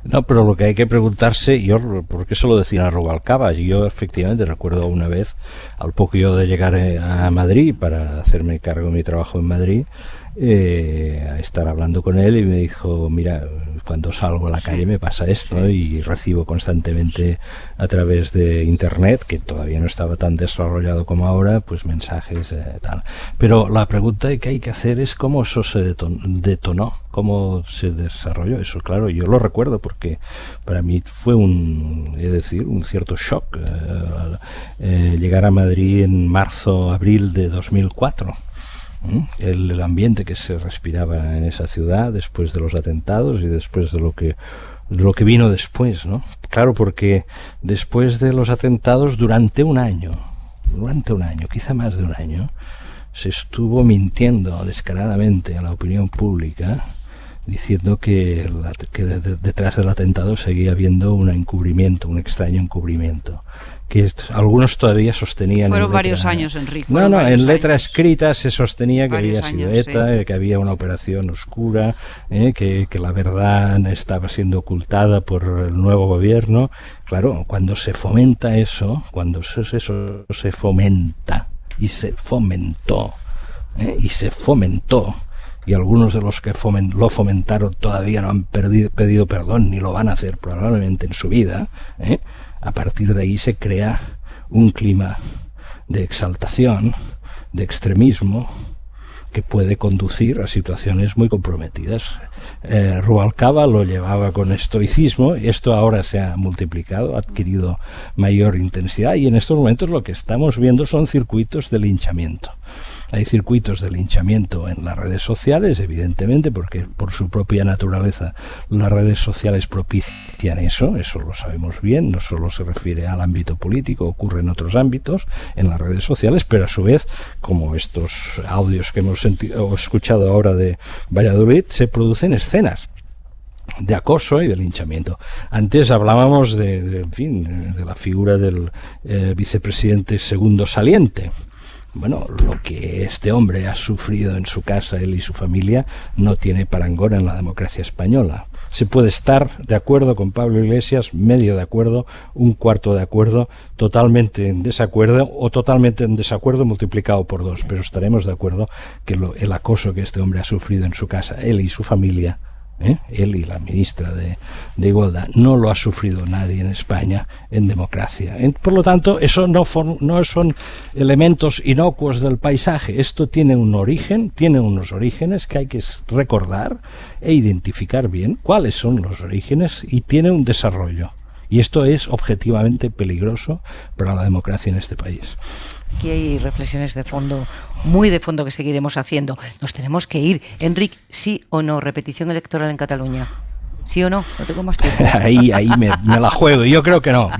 No, pero lo que hay que preguntarse, ¿por qué se lo decían a Rubalcaba? Yo efectivamente recuerdo una vez, al poco yo de llegar a Madrid para hacerme cargo de mi trabajo en Madrid, a estar hablando con él, y me dijo, mira, cuando salgo a la calle me pasa esto, ¿no? Y recibo constantemente a través de internet, que todavía no estaba tan desarrollado como ahora, pues mensajes tal. Pero la pregunta que hay que hacer es cómo eso se detonó, cómo se desarrolló eso. Claro, yo lo recuerdo porque para mí fue un cierto shock llegar a Madrid en marzo-abril de 2004. El ambiente que se respiraba en esa ciudad después de los atentados y después de lo que vino después, ¿no? Claro, porque después de los atentados durante un año, quizá más de un año, se estuvo mintiendo descaradamente a la opinión pública diciendo que detrás del atentado seguía habiendo un encubrimiento, un extraño encubrimiento, que algunos todavía sostenían. Fueron varios años, Enrique. En letra escrita se sostenía que había sido ETA, sí, que había una operación oscura, que la verdad estaba siendo ocultada por el nuevo gobierno. Claro, cuando se fomenta eso, cuando eso se fomenta y se fomentó, y algunos de los que lo fomentaron todavía no han pedido perdón ni lo van a hacer probablemente en su vida, a partir de ahí se crea un clima de exaltación, de extremismo, que puede conducir a situaciones muy comprometidas. Rubalcaba lo llevaba con estoicismo, y esto ahora se ha multiplicado, ha adquirido mayor intensidad, y en estos momentos lo que estamos viendo son circuitos de linchamiento. Hay circuitos de linchamiento en las redes sociales, evidentemente, porque por su propia naturaleza las redes sociales propician eso lo sabemos bien, no solo se refiere al ámbito político, ocurre en otros ámbitos, en las redes sociales, pero a su vez, como estos audios que hemos escuchado ahora de Valladolid, se producen escenas de acoso y de linchamiento. Antes hablábamos de la figura del vicepresidente segundo saliente. Bueno, lo que este hombre ha sufrido en su casa, él y su familia, no tiene parangón en la democracia española. Se puede estar de acuerdo con Pablo Iglesias, medio de acuerdo, un cuarto de acuerdo, totalmente en desacuerdo o totalmente en desacuerdo multiplicado por 2, pero estaremos de acuerdo que el acoso que este hombre ha sufrido en su casa, él y su familia, él y la ministra de Igualdad, no lo ha sufrido nadie en España en democracia. Por lo tanto, eso no son elementos inocuos del paisaje. Esto tiene un origen, tiene unos orígenes que hay que recordar e identificar bien cuáles son los orígenes, y tiene un desarrollo. Y esto es objetivamente peligroso para la democracia en este país. Aquí hay reflexiones de fondo, muy de fondo, que seguiremos haciendo. Nos tenemos que ir. Enric, ¿sí o no repetición electoral en Cataluña? ¿Sí o no? No tengo más tiempo. Ahí me la juego. Yo creo que no.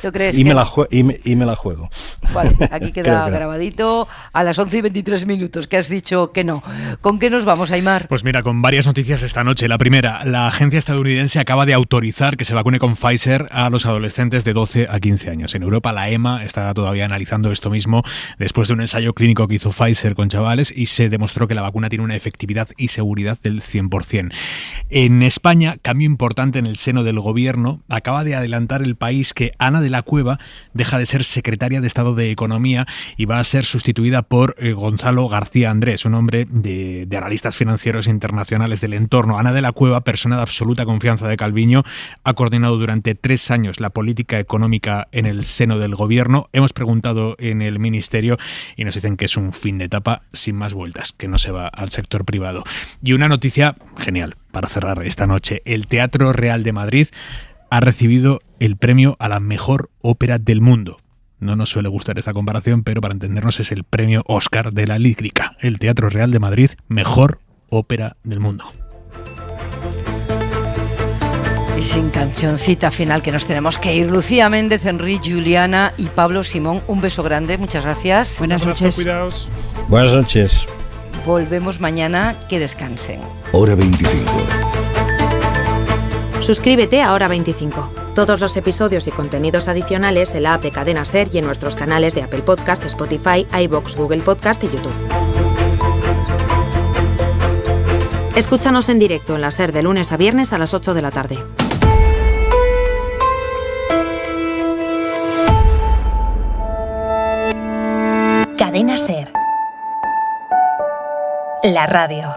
¿Tú crees y que me no? la juego. Vale, aquí queda grabadito a las 11:23 que has dicho que no. ¿Con qué nos vamos, Aimar? Pues mira, con varias noticias esta noche. La primera, la agencia estadounidense acaba de autorizar que se vacune con Pfizer a los adolescentes de 12 a 15 años. En Europa, la EMA está todavía analizando esto mismo después de un ensayo clínico que hizo Pfizer con chavales, y se demostró que la vacuna tiene una efectividad y seguridad del 100%. En España, cambio importante en el seno del gobierno. Acaba de adelantar El País que Ana de la Cueva deja de ser secretaria de Estado de Economía y va a ser sustituida por Gonzalo García Andrés, un hombre de analistas financieros internacionales del entorno. Ana de la Cueva, persona de absoluta confianza de Calviño, ha coordinado durante 3 años la política económica en el seno del gobierno. Hemos preguntado en el ministerio y nos dicen que es un fin de etapa sin más vueltas, que no se va al sector privado. Y una noticia genial para cerrar esta noche. El Teatro Real de Madrid ha recibido el premio a la mejor ópera del mundo. No nos suele gustar esta comparación, pero para entendernos es el premio Oscar de la lírica. El Teatro Real de Madrid, mejor ópera del mundo. Y sin cancioncita final, que nos tenemos que ir. Lucía Méndez, Enric, Juliana y Pablo Simón, un beso grande, muchas gracias. Buenas noches. Cuidaos. Buenas noches. Volvemos mañana, que descansen. Hora 25. Suscríbete a Hora 25. Todos los episodios y contenidos adicionales en la app de Cadena SER y en nuestros canales de Apple Podcast, Spotify, iVoox, Google Podcast y YouTube. Escúchanos en directo en la SER de lunes a viernes a las 8 de la tarde. Cadena SER. La radio.